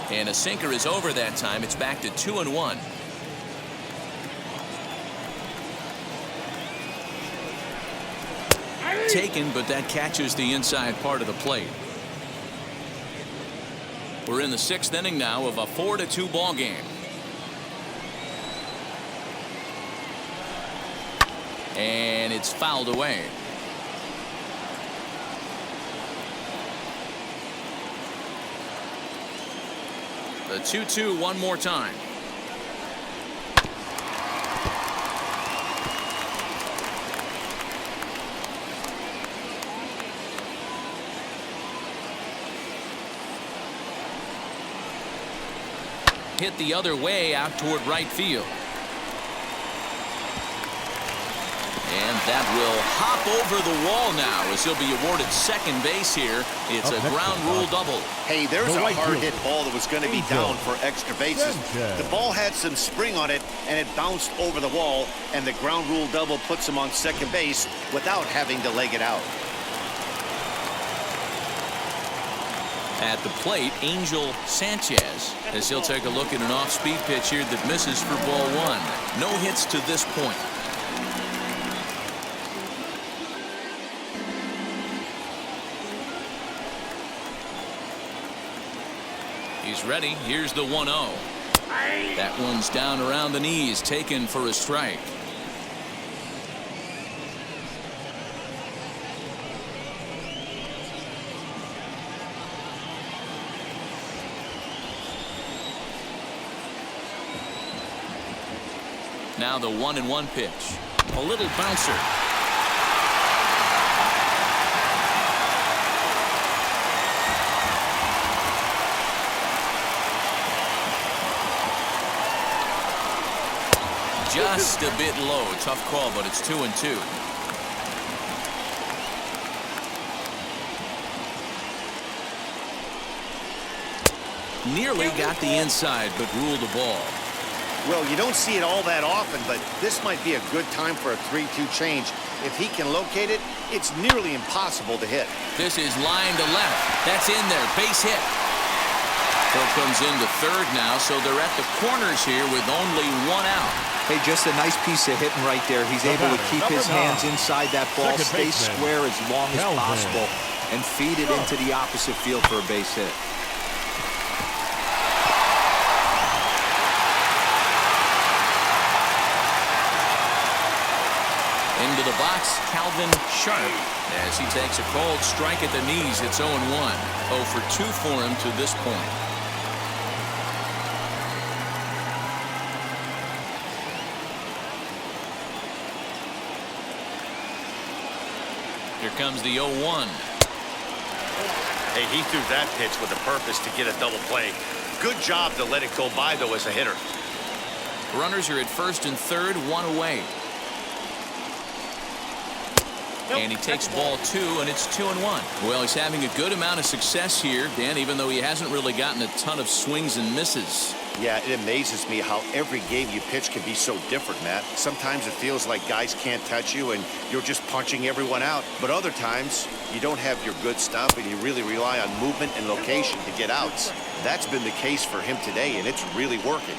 And a sinker is over that time. It's back to 2-1. Taken, but that catches the inside part of the plate. We're in the 6th inning now of a 4-2 ball game. And it's fouled away. The 2-2 one more time. Hit the other way out toward right field. And that will hop over the wall now as he'll be awarded second base here. It's a ground rule double. Hey, there's a hard hit ball that was going to be down for extra bases. The ball had some spring on it, and it bounced over the wall, and the ground rule double puts him on second base without having to leg it out. At the plate, Angel Sanchez, as he'll take a look at an off-speed pitch here that misses for ball 1. No hits to this point. He's ready. Here's the 1-0. That one's down around the knees, taken for a strike. Now the 1-1 pitch. A little bouncer. Just a bit low. Tough call, but it's 2-2. Nearly got the inside, but ruled the ball. Well, you don't see it all that often, but this might be a good time for a 3-2 change. If he can locate it, it's nearly impossible to hit. This is line to left. That's in there. Base hit. Throw comes into third now, so they're at the corners here with only one out. Hey, just a nice piece of hitting right there. He's able to keep his hands inside that ball, stay square as long as possible, and feed it into the opposite field for a base hit. Into the box, Calvin Sharp, as he takes a cold strike at the knees. It's 0-1. 0 for 2 for him to this point. Here comes the 0-1. Hey, he threw that pitch with a purpose to get a double play. Good job to let it go by, though, as a hitter. Runners are at first and third, one away. And he takes ball 2, and it's 2-1. Well, he's having a good amount of success here, Dan, even though he hasn't really gotten a ton of swings and misses. Yeah, it amazes me how every game you pitch can be so different, Matt. Sometimes it feels like guys can't touch you and you're just punching everyone out. But other times, you don't have your good stuff and you really rely on movement and location to get outs. That's been the case for him today, and it's really working.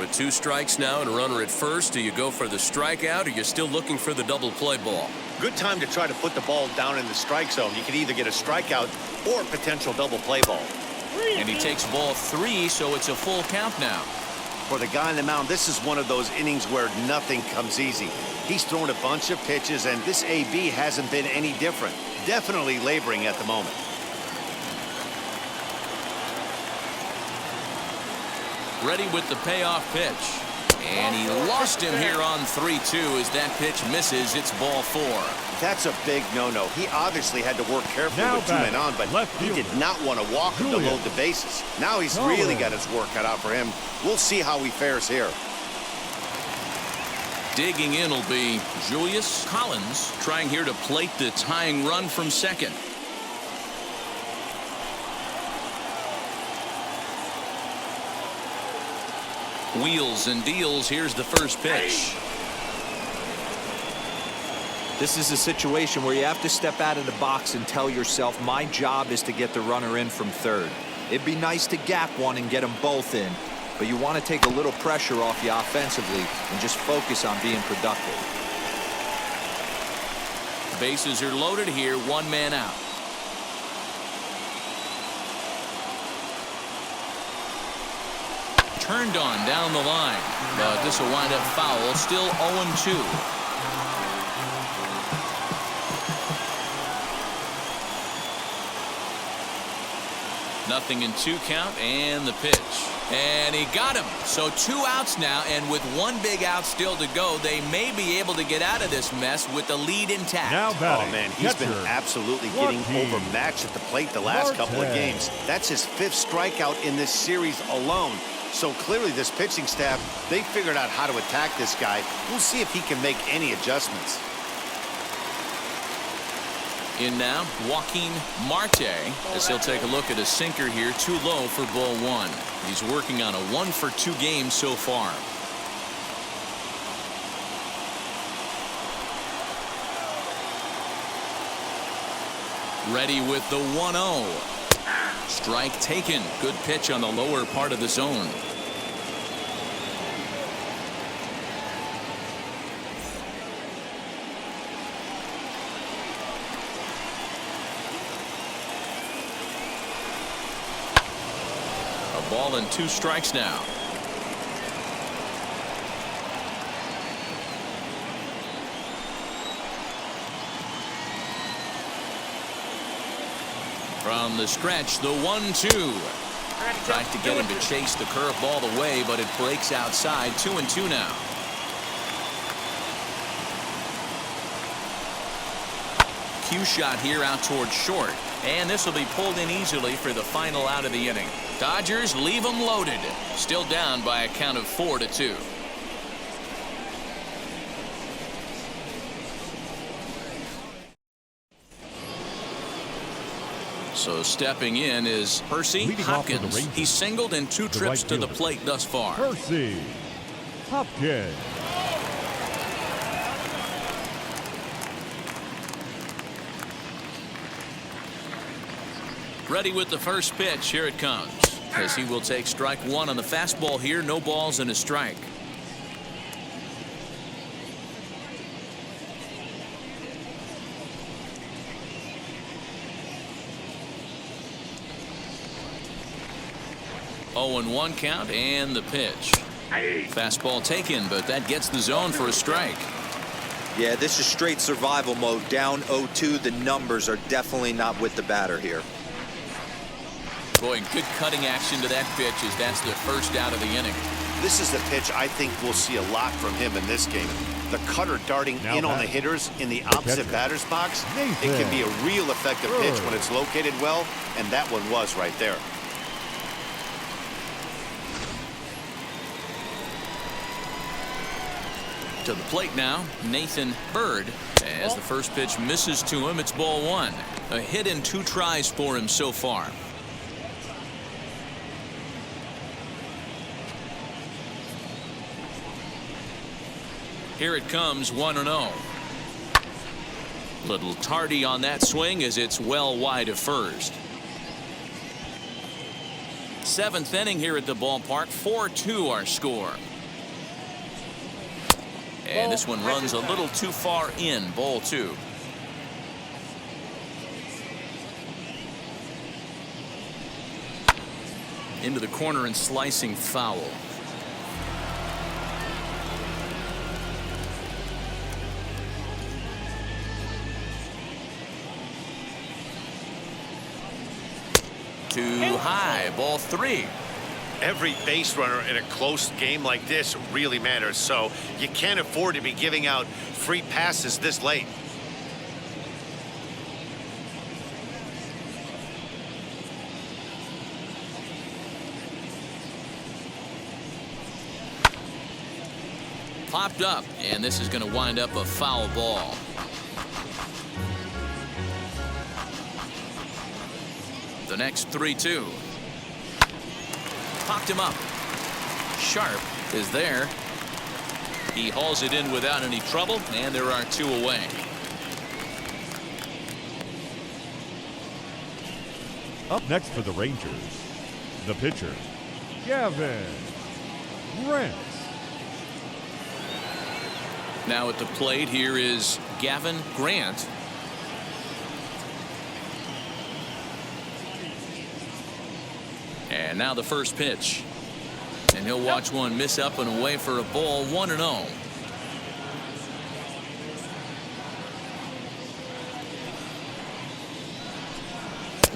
With 2 strikes now and a runner at first, do you go for the strikeout or you're still looking for the double play ball? Good time to try to put the ball down in the strike zone. You can either get a strikeout or a potential double play ball. And he takes ball 3, so it's a full count now. For the guy on the mound, this is one of those innings where nothing comes easy. He's thrown a bunch of pitches, and this AB hasn't been any different. Definitely laboring at the moment. Ready with the payoff pitch. And he lost him here on 3-2 as that pitch misses. It's ball 4. That's a big no-no. He obviously had to work carefully Now with 2 men on, but he did not want to walk him to load the bases. Now he's really got his work cut out for him. We'll see how he fares here. Digging in will be Julius Collins, trying here to plate the tying run from second. Wheels and deals. Here's the first pitch. This is a situation where you have to step out of the box and tell yourself, my job is to get the runner in from third. It'd be nice to gap one and get them both in, but you want to take a little pressure off you offensively and just focus on being productive. Bases are loaded here, 1 man out. Turned on down the line, but this will wind up foul. Still 0-2. Nothing in 2 count, and the pitch. And he got him. So 2 outs now, and with 1 big out still to go, they may be able to get out of this mess with the lead intact. Now batting, oh, man, he's been absolutely getting overmatched at the plate the last couple of games. That's his 5th strikeout in this series alone. So clearly this pitching staff, they figured out how to attack this guy. We'll see if he can make any adjustments. In now, Joaquin Marte, as he'll take a look at a sinker here, too low for ball 1. He's working on a 1 for 2 game so far. Ready with the 1-0. Strike taken. Good pitch on the lower part of the zone. A ball and 2 strikes now. From the stretch, the 1-2. Tried to get him to chase the curveball away, but it breaks outside. 2-2 now. cue shot here out towards short. And this will be pulled in easily for the final out of the inning. Dodgers leave them loaded. Still down by a count of 4-2. So stepping in is Percy Hopkins. He's singled in 2 trips to the plate thus far. Percy Hopkins. Ready with the first pitch. Here it comes. As he will take strike 1 on the fastball here. No balls and a strike. Oh, and 1 count and the pitch. Fastball taken, but that gets the zone for a strike. Yeah, this is straight survival mode. Down 0-2. The numbers are definitely not with the batter here. Boy, good cutting action to that pitch as that's the first out of the inning. This is the pitch I think we'll see a lot from him in this game. The cutter darting in on the hitters in the opposite batter's box. It can be a real effective pitch when it's located well, and that one was right there. To the plate now, Nathan Bird. As the first pitch misses to him, it's ball 1. A hit in 2 tries for him so far. Here it comes, 1-0. Little tardy on that swing as it's well wide of first. 7th inning here at the ballpark. 4-2 our score. And this one runs a little too far in. Ball 2. Into the corner and slicing foul. Too high. Ball 3. Every base runner in a close game like this really matters, so you can't afford to be giving out free passes this late. Popped up, and this is going to wind up a foul ball. The next 3-2. Popped him up. Sharp is there. He hauls it in without any trouble, and there are 2 away. Up next for the Rangers, the pitcher, Gavin Grant. Now at the plate, here is Gavin Grant. And now the first pitch. And he'll watch one miss up and away for a ball. 1-0.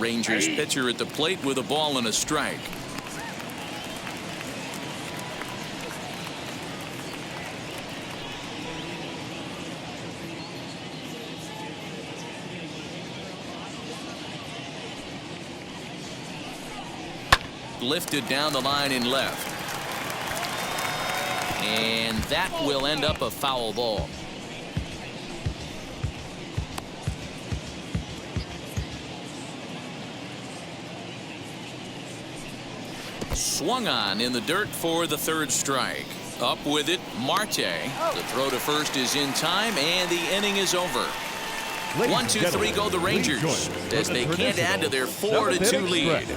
Rangers pitcher at the plate with a ball and a strike. Lifted down the line in left. And that will end up a foul ball. Swung on in the dirt for the 3rd strike. Up with it, Marte. The throw to first is in time, and the inning is over. 1-2-3 go the Rangers as they can't add to their 4-2 lead.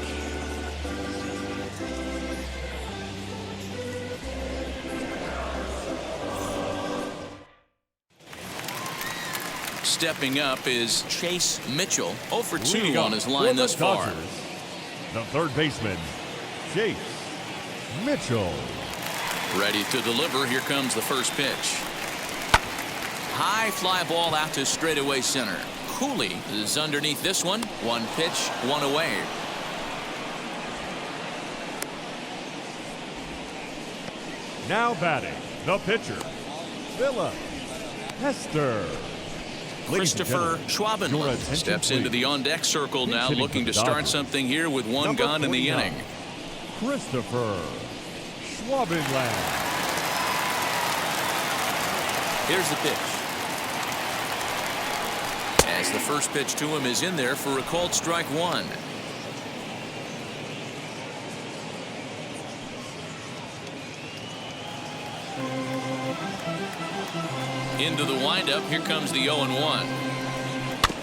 Stepping up is Chase Mitchell. 0 for 2 on his line thus far. The 3rd baseman, Chase Mitchell. Ready to deliver. Here comes the first pitch. High fly ball out to straightaway center. Cooley is underneath this one. 1 pitch, 1 away. Now batting, the pitcher, Phillips. Christopher Schwabenland steps into the on-deck circle now, looking to start something here with one gone in the inning. Christopher Schwabenland. Here's the pitch. As the first pitch to him is in there for a called strike one. Into the windup. Here comes the 0-1.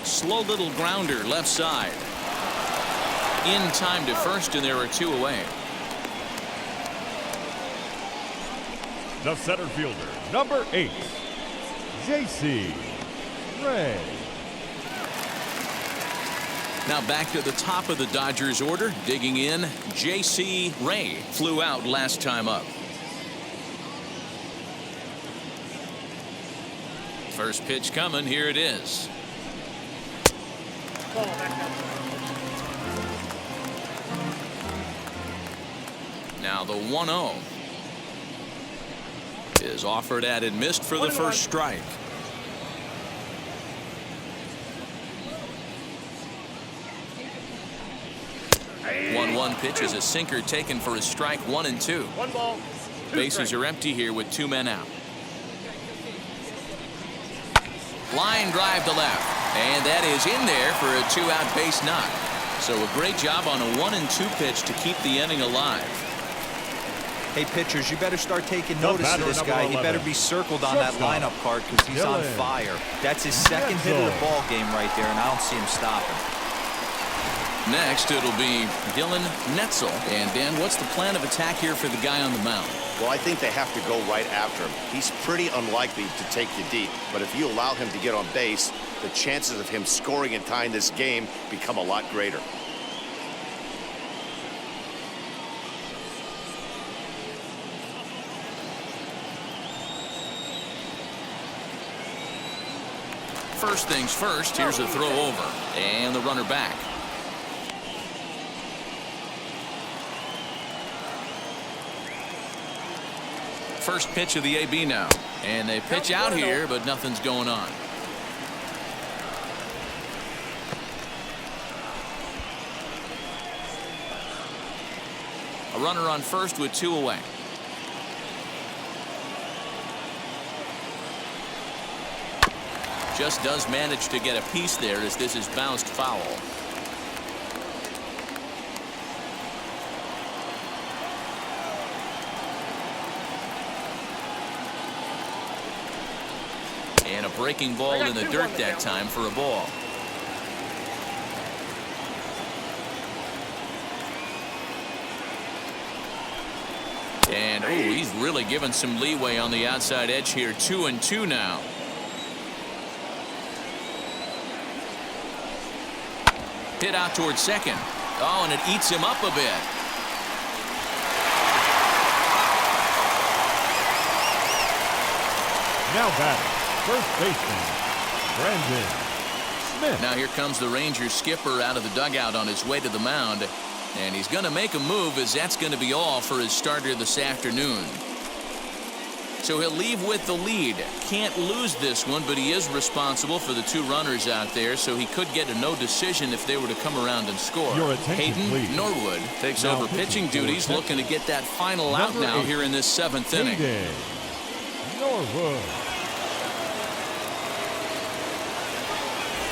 Slow little grounder left side. In time to first, and there are two away. The center fielder, number 8, J.C. Ray. Now back to the top of the Dodgers order. Digging in, J.C. Ray flew out last time up. First pitch coming. Here it is. Now the 1-0 is offered at and missed for the first strike. One pitch is a sinker taken for a strike. 1-2. 1 ball. Bases are empty here with 2 men out. Line drive to left, and that is in there for a 2-out base knock. So a great job on a 1-2 pitch to keep the inning alive. Hey, pitchers, you better start taking notice of this guy. He better be circled on that lineup card because he's on fire. That's his second hit of the ball game right there, and I don't see him stopping. Next, it'll be Dylan Netzel. And Dan, what's the plan of attack here for the guy on the mound? Well, I think they have to go right after him. He's pretty unlikely to take you deep, but if you allow him to get on base, the chances of him scoring and tying this game become a lot greater. First things first, here's a throw over, and the runner back. First pitch of the AB now, and they pitch out here, but nothing's going on. A runner on first with 2 away. Just does manage to get a piece there as this is bounced foul. And a breaking ball in the dirt that time for a ball. And he's really given some leeway on the outside edge here. 2-2 now. Hit out towards second. Oh, and it eats him up a bit. Now batting, first baseman, Brandon Smith. Now here comes the Rangers skipper out of the dugout on his way to the mound. And he's going to make a move, as that's going to be all for his starter this afternoon. So he'll leave with the lead. Can't lose this one, but he is responsible for the 2 runners out there, so he could get a no decision if they were to come around and score. Hayden Norwood takes over pitching duties, looking to get that final out now here in this 7th inning. Norwood.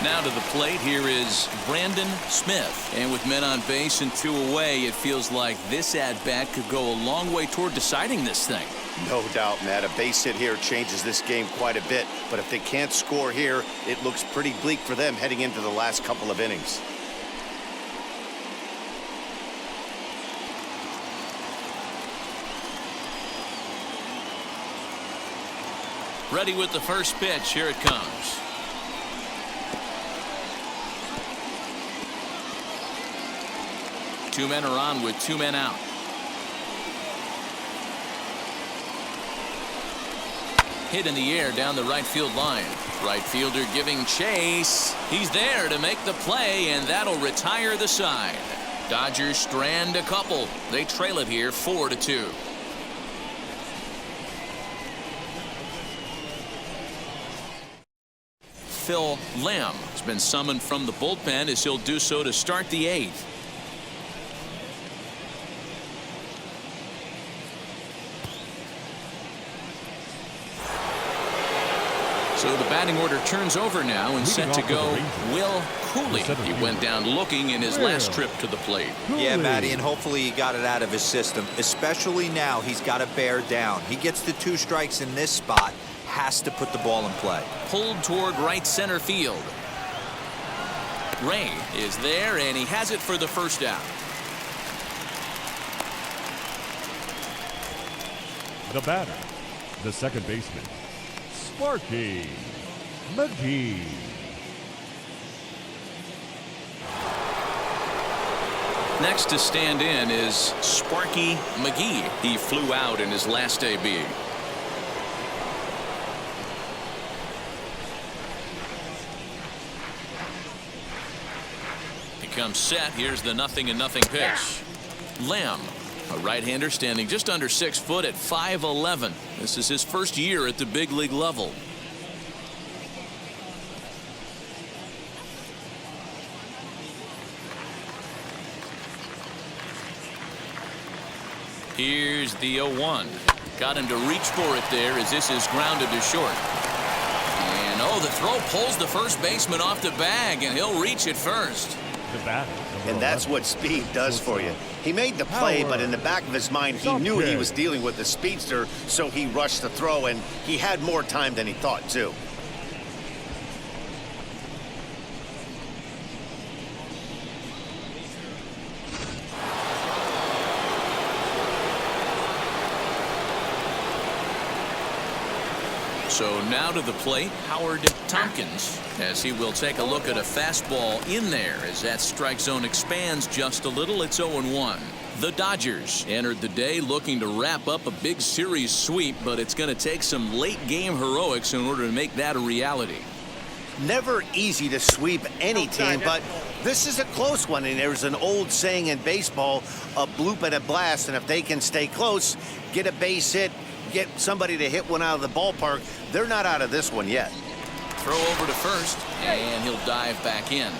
Now to the plate, here is Brandon Smith. And with men on base and 2 away, it feels like this at-bat could go a long way toward deciding this thing. No doubt, Matt. A base hit here changes this game quite a bit. But if they can't score here, it looks pretty bleak for them heading into the last couple of innings. Ready with the first pitch. Here it comes. Two men are on with 2 men out. Hit in the air down the right field line. Right fielder giving chase. He's there to make the play, and that'll retire the side. Dodgers strand a couple. They trail it here 4-2. Phil Lamb has been summoned from the bullpen as he'll do so to start the 8th. So the batting order turns over now and set to go Will Cooley. He went down looking in his last trip to the plate. Yeah, Matty, and hopefully he got it out of his system, especially now he's got to bear down. He gets the 2 strikes in this spot, has to put the ball in play. Pulled toward right center field. Ray is there, and he has it for the first out. The batter, the second baseman, Sparky McGee. Next to stand in is Sparky McGee. He flew out in his last AB. Comes set. Here's the 0-0 pitch. Lamb, a right-hander standing just under 6 foot at 5'11". This is his first year at the big league level. Here's the 0-1. Got him to reach for it there as this is grounded to short. And oh, the throw pulls the first baseman off the bag, and he'll reach it first. And that's what speed does for you. He made the play, but in the back of his mind, he knew he was dealing with the speedster, so he rushed the throw, and he had more time than he thought, too. So now to the plate, Howard Tompkins, as he will take a look at a fastball in there as that strike zone expands just a little. It's 0-1. The Dodgers entered the day looking to wrap up a big series sweep, but it's going to take some late game heroics in order to make that a reality. Never easy to sweep any team, but this is a close one, and there's an old saying in baseball, a bloop and a blast, and if they can stay close, get a base hit, get somebody to hit one out of the ballpark, they're not out of this one yet. Throw over to first, and he'll dive back in.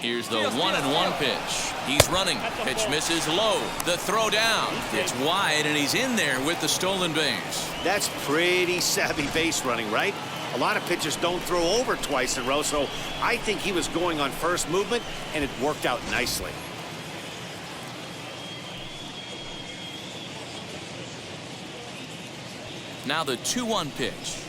Here's the 1-1 pitch. He's running. Pitch misses low. The throw down. It's wide, and he's in there with the stolen base. That's pretty savvy base running, right? A lot of pitchers don't throw over twice in a row, so I think he was going on first movement, and it worked out nicely. Now the 2-1 pitch.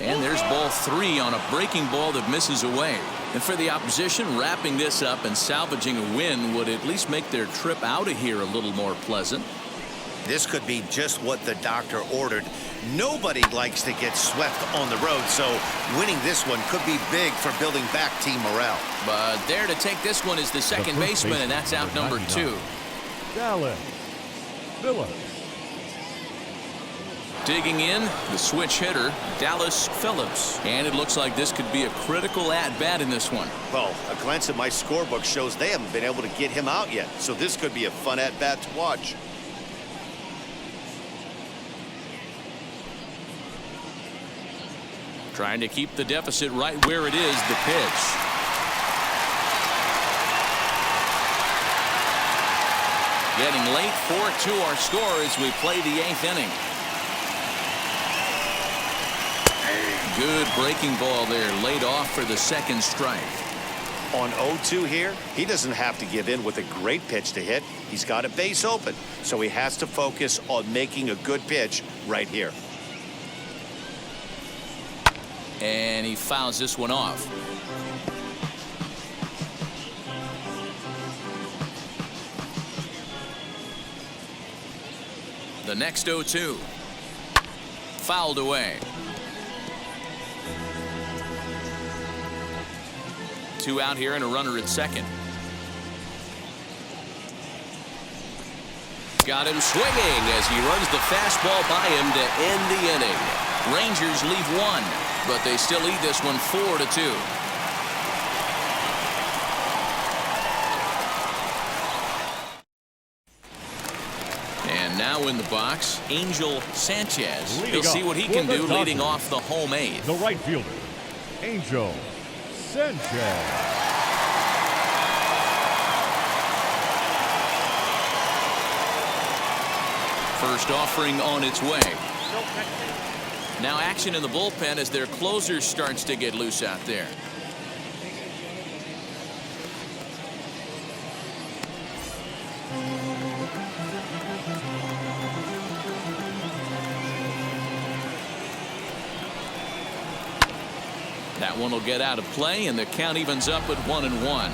And there's ball 3 on a breaking ball that misses away. And for the opposition, wrapping this up and salvaging a win would at least make their trip out of here a little more pleasant. This could be just what the doctor ordered. Nobody likes to get swept on the road, so winning this one could be big for building back team morale. But there to take this one is the second baseman, and that's out number 2. Dallas Phillips. Digging in, the switch hitter, Dallas Phillips. And it looks like this could be a critical at-bat in this one. Well, a glance at my scorebook shows they haven't been able to get him out yet, so this could be a fun at-bat to watch. Trying to keep the deficit right where it is, the pitch. Getting late, 4-2 our score as we play the 8th inning. Good breaking ball there, laid off for the second strike. On 0-2 here, he doesn't have to give in with a great pitch to hit. He's got a base open, so he has to focus on making a good pitch right here. And he fouls this one off. The next 0-2. Fouled away. 2 out here and a runner at second. got him swinging as he runs the fastball by him to end the inning. Rangers leave one, but they still lead this one 4-2. And now in the box, Angel Sanchez. We'll see what he can do leading off the home eighth. The right fielder, Angel Sanchez. First offering on its way. Now action in the bullpen as their closer starts to get loose out there. That one will get out of play, and the count evens up at 1-1.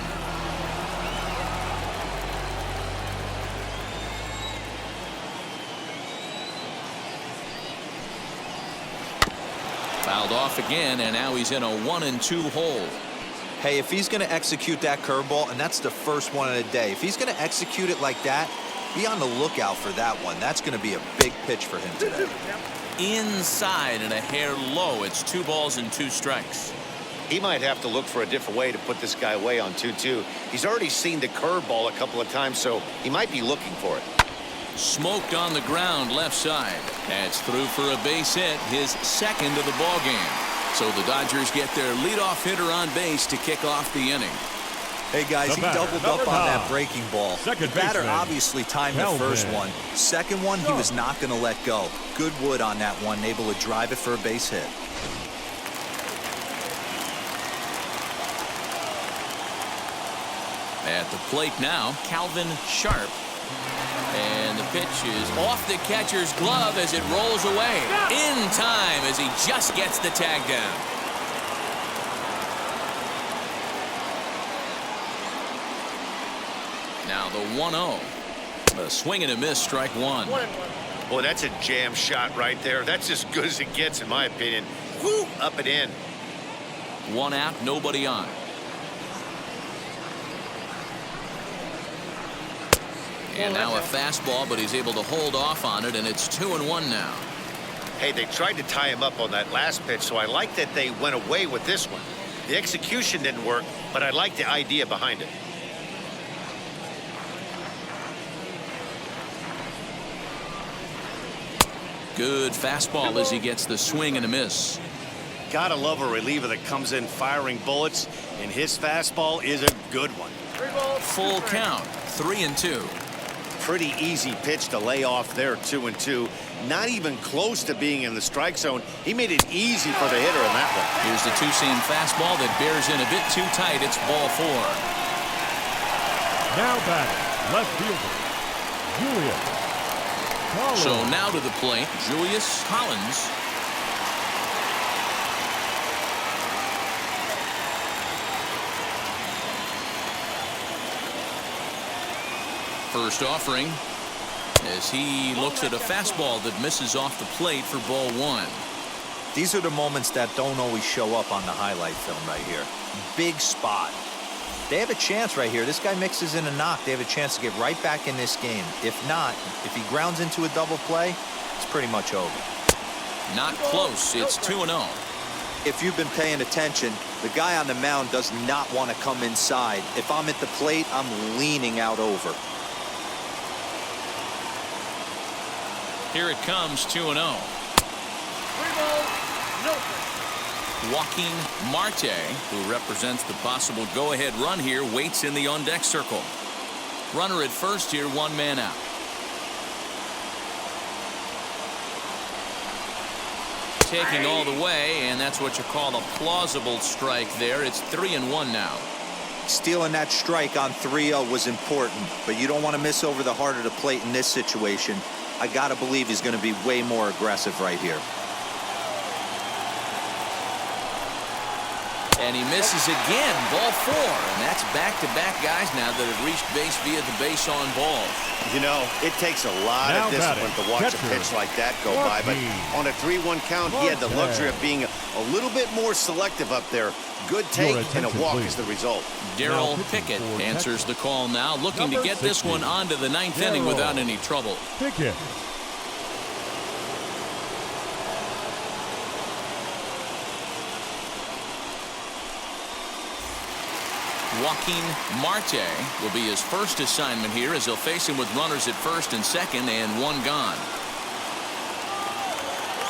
Fouled off again, and now he's in a 1-2 hole. Hey, if he's going to execute that curveball, and that's the first one of the day, if he's going to execute it like that, be on the lookout for that one. That's going to be a big pitch for him today. Inside and a hair low. It's 2 balls and 2 strikes. He might have to look for a different way to put this guy away on 2-2. He's already seen the curveball a couple of times, so he might be looking for it. Smoked on the ground left side. That's through for a base hit, his second of the ball game. So the Dodgers get their leadoff hitter on base to kick off the inning. Hey guys, he doubled up on that breaking ball. Second the batter baseman, obviously timed the first one. Second one, he was not going to let go. Good wood on that one, able to drive it for a base hit. At the plate now, Calvin Sharp. And the pitch is off the catcher's glove as it rolls away. In time as he just gets the tag down. Now the 1-0. A swing and a miss, strike one. Boy, that's a jam shot right there. That's as good as it gets, in my opinion. Woo, up and in. 1 out, nobody on. And now a fastball, but he's able to hold off on it, and it's 2-1 now. Hey, they tried to tie him up on that last pitch, so I like that they went away with this one. The execution didn't work, but I like the idea behind it. Good fastball as he gets the swing and a miss. Gotta love a reliever that comes in firing bullets, and his fastball is a good one. Full count, 3-2. Pretty easy pitch to lay off there, 2-2. Not even close to being in the strike zone. He made it easy for the hitter in that one. Here's the two-seam fastball that bears in a bit too tight. It's ball 4. Now batting, left fielder, Julius Collins. So now to the plate, Julius Collins. First offering as he looks at a fastball that misses off the plate for ball 1. These are the moments that don't always show up on the highlight film right here. Big spot. They have a chance right here. This guy mixes in a knock. They have a chance to get right back in this game. If not, if he grounds into a double play, it's pretty much over. Not close. It's 2-0. If you've been paying attention, the guy on the mound does not want to come inside. If I'm at the plate, I'm leaning out over. Here it comes, 2-0. Joaquin Marte, who represents the possible go-ahead run here, waits in the on-deck circle. Runner at first here, 1 man out. Taking all the way, and that's what you call a plausible strike there. It's 3-1 now. Stealing that strike on 3-0 was important, but you don't want to miss over the heart of the plate in this situation. I got to believe he's going to be way more aggressive right here. And he misses again, ball 4. And that's back-to-back guys now that have reached base via the base on balls. You know, it takes a lot of discipline to watch a pitch like that go by. But on a 3-1 count, he had the luxury of being A little bit more selective up there. Good take and a walk is the result. Darryl Pickett answers the call now, looking to get this one onto the ninth inning without any trouble. Pickett. Joaquin Marte will be his first assignment here as he'll face him with runners at first and second and one gone.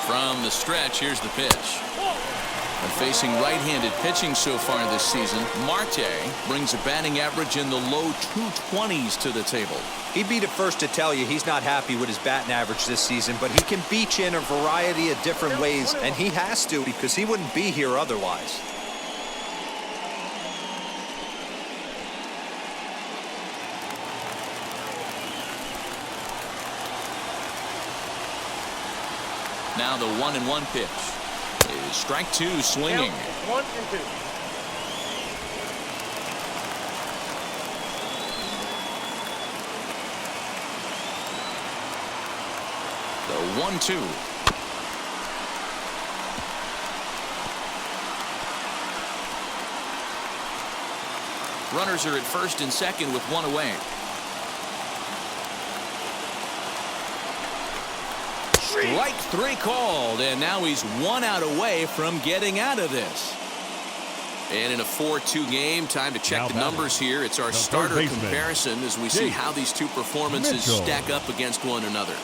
From the stretch, here's the pitch. And facing right-handed pitching so far this season, Marte brings a batting average in the low 220s to the table. He'd be the first to tell you he's not happy with his batting average this season, but he can beat you in a variety of different ways, and he has to because he wouldn't be here otherwise. Now the 1-1 pitch is strike two, swinging. 1-2. The 1-2. Runners are at first and second with one away. Strike three called, and now he's 1 out away from getting out of this. And in a 4-2 game, time to check the numbers here. It's our starter comparison as we see how these two performances stack up against one another.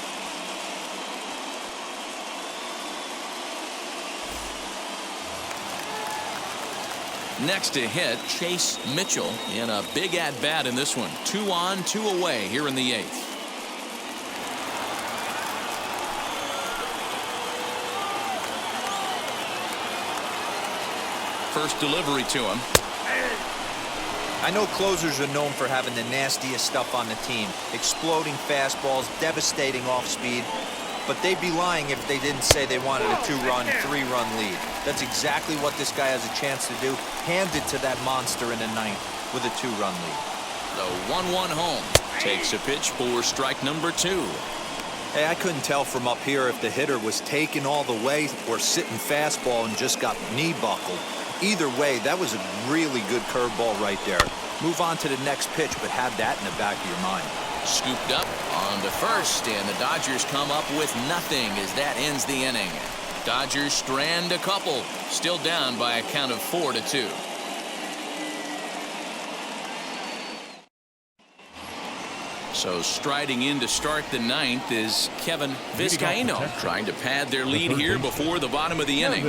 Next to hit, Chase Mitchell in a big at-bat in this one. 2 on, 2 away here in the 8th. First delivery to him. I know closers are known for having the nastiest stuff on the team. Exploding fastballs, devastating off speed. But they'd be lying if they didn't say they wanted a 2-run, 3-run lead. That's exactly what this guy has a chance to do. Handed to that monster in the 9th with a 2-run lead. The 1-1 home takes a pitch for strike number 2. Hey, I couldn't tell from up here if the hitter was taken all the way or sitting fastball and just got knee buckled. Either way, that was a really good curveball right there. Move on to the next pitch, but have that in the back of your mind. Scooped up on to first, and the Dodgers come up with nothing as that ends the inning. Dodgers strand a couple, still down by a count of 4-2. So striding in to start the 9th is Kevin Viscaino, trying to pad their lead here before the bottom of the inning.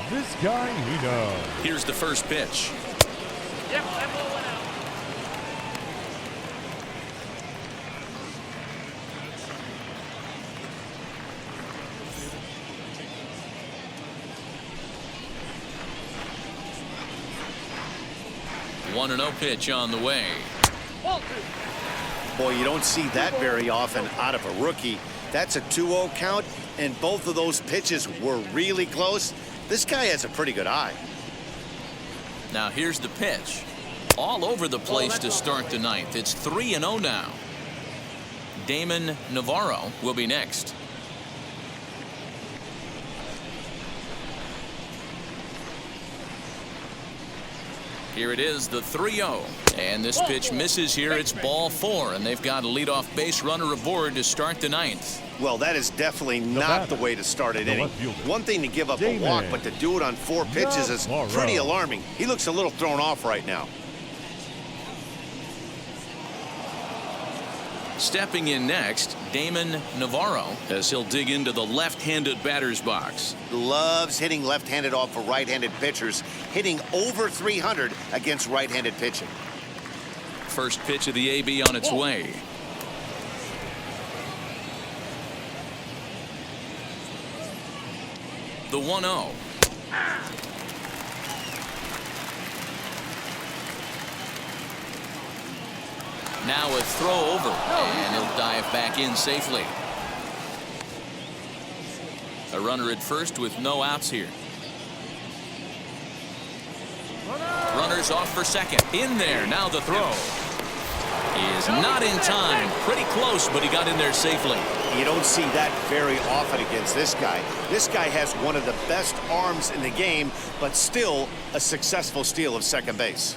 Viscaino. Here's the first pitch. Yep, that ball went out. One 1-0 pitch on the way. Boy, you don't see that very often out of a rookie. That's a 2-0 count, and both of those pitches were really close. This guy has a pretty good eye. Now here's the pitch. All over the place to start the 9th. It's 3-0 now. Damon Navarro will be next. Here it is, the 3-0. And this pitch misses here. It's ball 4, and they've got a leadoff base runner aboard to start the 9th. Well, that is definitely not the way to start an inning. One thing to give up a walk, but to do it on 4 pitches is pretty alarming. He looks a little thrown off right now. Stepping in next, Damon Navarro, as he'll dig into the left-handed batter's box. Loves hitting left-handed off of right-handed pitchers, hitting over 300 against right-handed pitching. First pitch of the AB on its way. The 1-0. Now a throw over, and he'll dive back in safely. A runner at first with no outs here. Runners off for second. In there, now the throw. He is not in time. Pretty close, but he got in there safely. You don't see that very often against this guy. This guy has one of the best arms in the game, but still a successful steal of second base.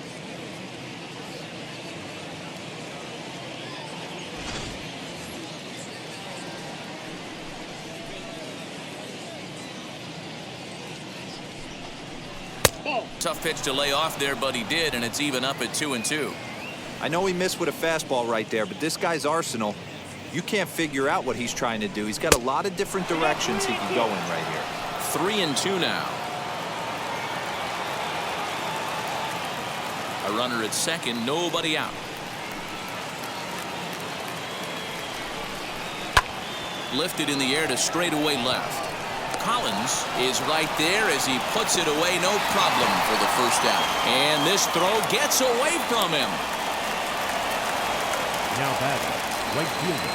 Tough pitch to lay off there, but he did, and it's even up at 2-2. I know he missed with a fastball right there, but this guy's arsenal, you can't figure out what he's trying to do. He's got a lot of different directions he can go in right here. 3-2 now. A runner at second, nobody out. Lifted in the air to straightaway left. Collins is right there as he puts it away, no problem for the first out. And this throw gets away from him. Now batting, right fielder,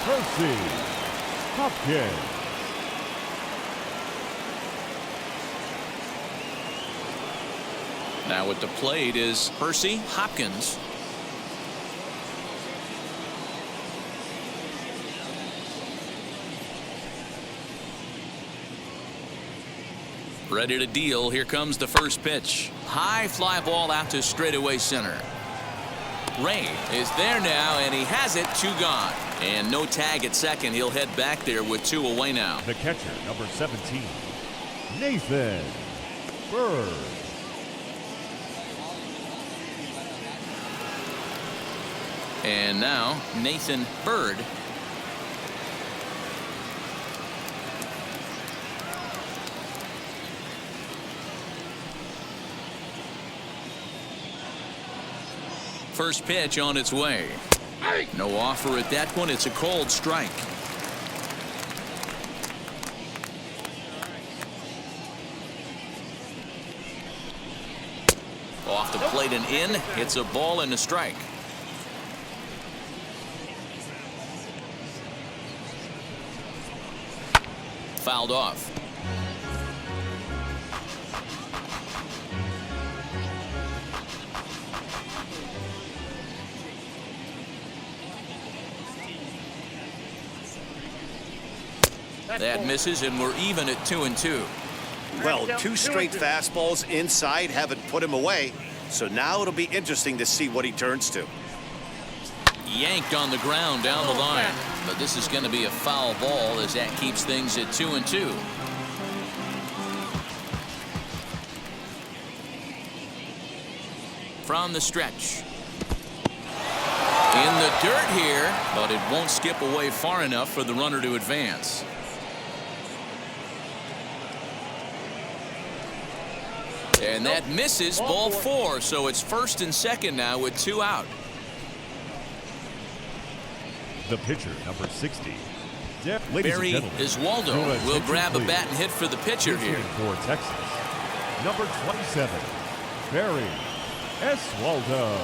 Percy Hopkins. Now at the plate is Percy Hopkins. Ready to deal. Here comes the first pitch. High fly ball out to straightaway center. Ray is there now, and he has it. 2 gone. And no tag at second. He'll head back there with 2 away now. The catcher, number 17, Nathan Bird. And now Nathan Bird. First pitch on its way. No offer at that one. It's a cold strike. Off the plate and in. It's a ball and a strike. Fouled off. That misses, and we're even at 2-2. Well, 2 straight fastballs inside haven't put him away, so now it'll be interesting to see what he turns to. Yanked on the ground down the line, but this is going to be a foul ball as that keeps things at 2-2. From the stretch. In the dirt here, but it won't skip away far enough for the runner to advance. And that misses, ball 4, so it's first and second now with 2 out. The pitcher, number 60, Barry Iswaldo will grab a bat and hit for the pitcher here. For Texas, number 27, Barry Iswaldo.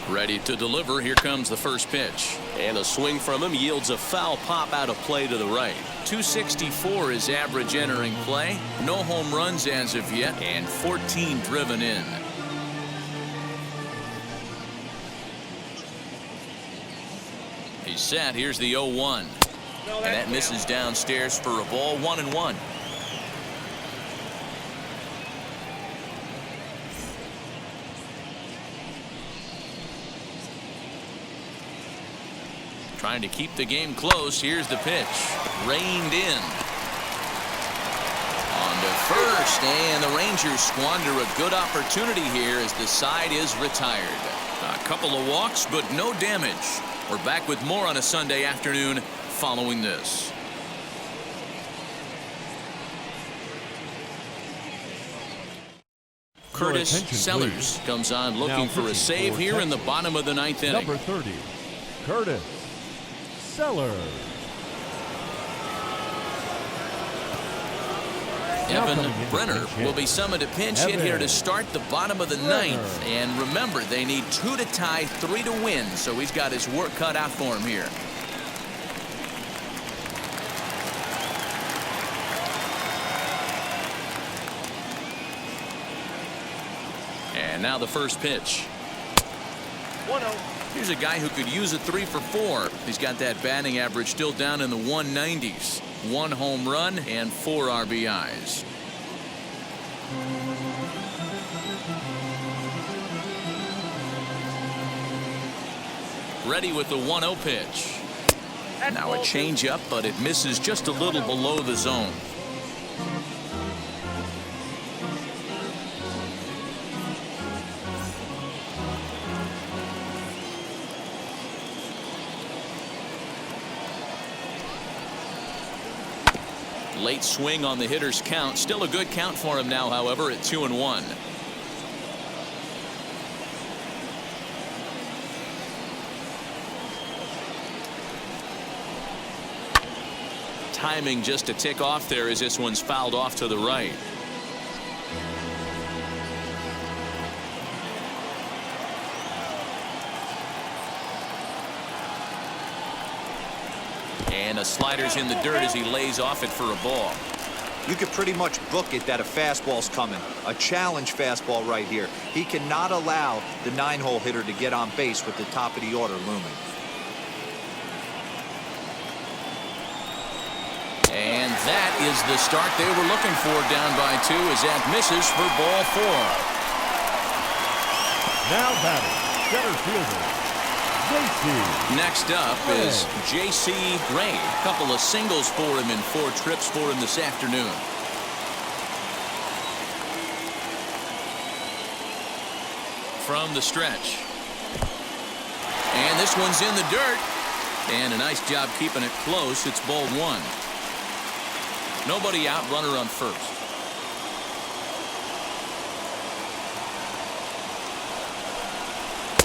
Ready to deliver. Here comes the first pitch. And a swing from him yields a foul pop out of play to the right. 264 is average entering play. No home runs as of yet, and 14 driven in. He's set. Here's the 0-1. And that misses downstairs for a ball. 1-1. Trying to keep the game close. Here's the pitch. Reined in. On to first, and the Rangers squander a good opportunity here as the side is retired. A couple of walks, but no damage. We're back with more on a Sunday afternoon following this. Curtis Sellers comes on looking for a save here in the bottom of the 9th inning. Number 30, Curtis Sellers. Evan Brenner will be summoned a pinch hit here to start the bottom of the 9th. And remember, they need 2 to tie, 3 to win, so he's got his work cut out for him here. And now the first pitch. 1-0. Here's a guy who could use a 3 for 4. He's got that batting average still down in the 190s. 1 home run and 4 RBIs. Ready with the 1-0 pitch. That's Now a ball 2. changeup, but it misses just a little below the zone. Late swing on the hitter's count. Still a good count for him now, however, at 2-1. Timing just a tick off there as this one's fouled off to the right. And the slider's in the dirt as he lays off it for a ball. You could pretty much book it that a fastball's coming. A challenge fastball right here. He cannot allow the 9-hole hitter to get on base with the top of the order looming. And that is the start they were looking for, down by 2, as that misses for ball 4. Now batting, center fielder, JC. Next up is J.C. Ray. A couple of singles for him in 4 trips for him this afternoon. From the stretch. And this one's in the dirt. And a nice job keeping it close. It's ball 1. Nobody out, runner on first.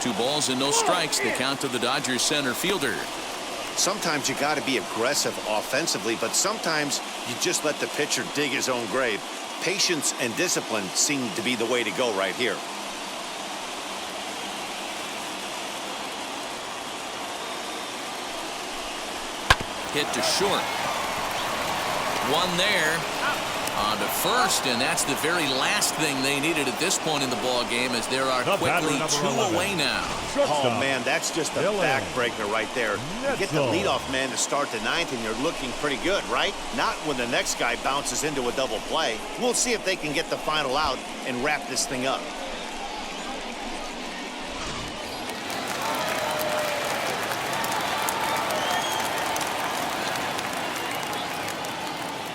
Two balls and no strikes. The count to the Dodgers center fielder. Sometimes you got to be aggressive offensively, but sometimes you just let the pitcher dig his own grave. Patience and discipline seem to be the way to go right here. Hit to short. One there. On to first, and that's the very last thing they needed at this point in the ball game, as there are The quickly batter, 2 number 11. away now. Shortstop. Oh, man, that's just a Dylan. backbreaker right there. You get the Netzel. leadoff man to start the 9th, and you're looking pretty good, right? Not when the next guy bounces into a double play. We'll see if they can get the final out and wrap this thing up.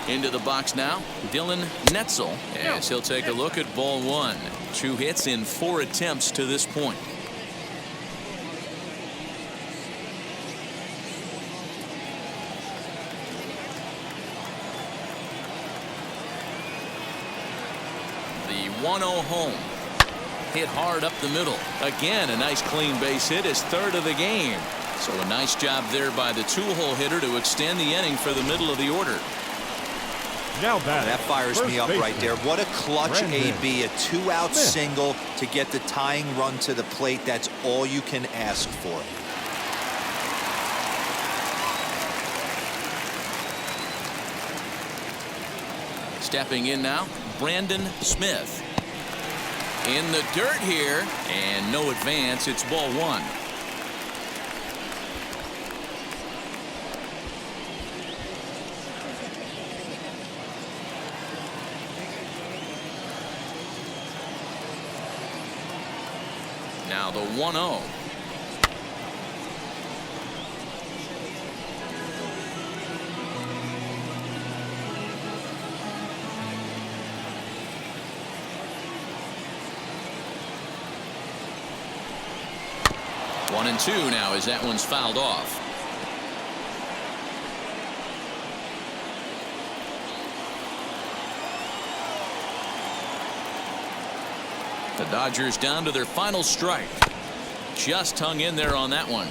Into the box now, Dylan Netzel, as he'll take a look at ball 1. 2 hits in 4 attempts to this point. The 1-0 home. Hit hard up the middle. Again, a nice clean base hit, his 3rd of the game. So a nice job there by the 2-hole hitter to extend the inning for the middle of the order. Now batting. That fires me up right there. What a clutch Brandon AB, a 2-out Smith. single to get the tying run to the plate. That's all you can ask for. Stepping in now, Brandon Smith. In the dirt here, and no advance. It's ball 1. Now the 1-0. One and 2 now as that one's fouled off. The Dodgers down to their final strike. Just hung in there on that one.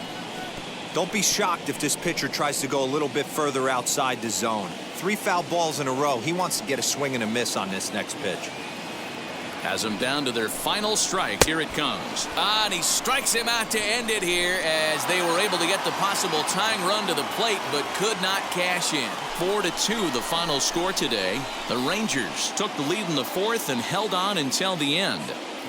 Don't be shocked if this pitcher tries to go a little bit further outside the zone. 3 foul balls in a row. He wants to get a swing and a miss on this next pitch. Has him down to their final strike. Here it comes. And he strikes him out to end it here as they were able to get the possible tying run to the plate but could not cash in. 4-2 the final score today. The Rangers took the lead in the fourth and held on until the end.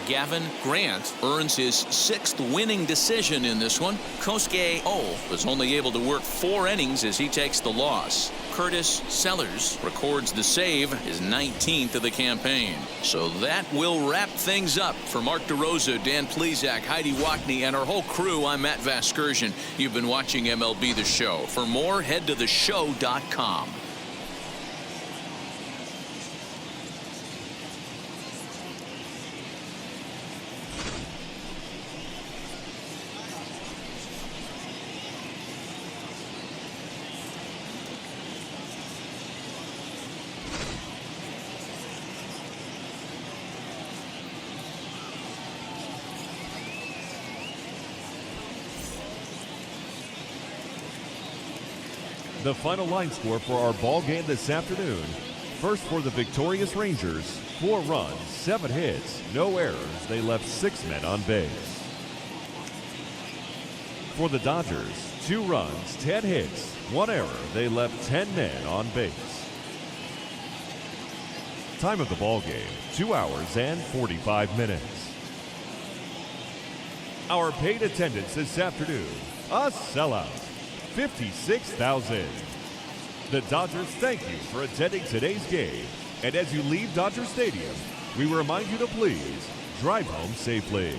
Gavin Grant earns his 6th winning decision in this one. Kosuke was only able to work 4 innings as he takes the loss. Curtis Sellers records the save, his 19th of the campaign. So that will wrap things up. For Mark DeRosa, Dan Plesac, Heidi Wackney, and our whole crew, I'm Matt Vasgersian. You've been watching MLB The Show. For more, head to theshow.com. The final line score for our ball game this afternoon. First for the victorious Rangers, 4 runs, 7 hits, no errors. They left 6 men on base. For the Dodgers, 2 runs, 10 hits, 1 error. They left 10 men on base. Time of the ball game, 2 hours and 45 minutes. Our paid attendance this afternoon, a sellout. 56,000. The Dodgers thank you for attending today's game. And as you leave Dodger Stadium, we remind you to please drive home safely.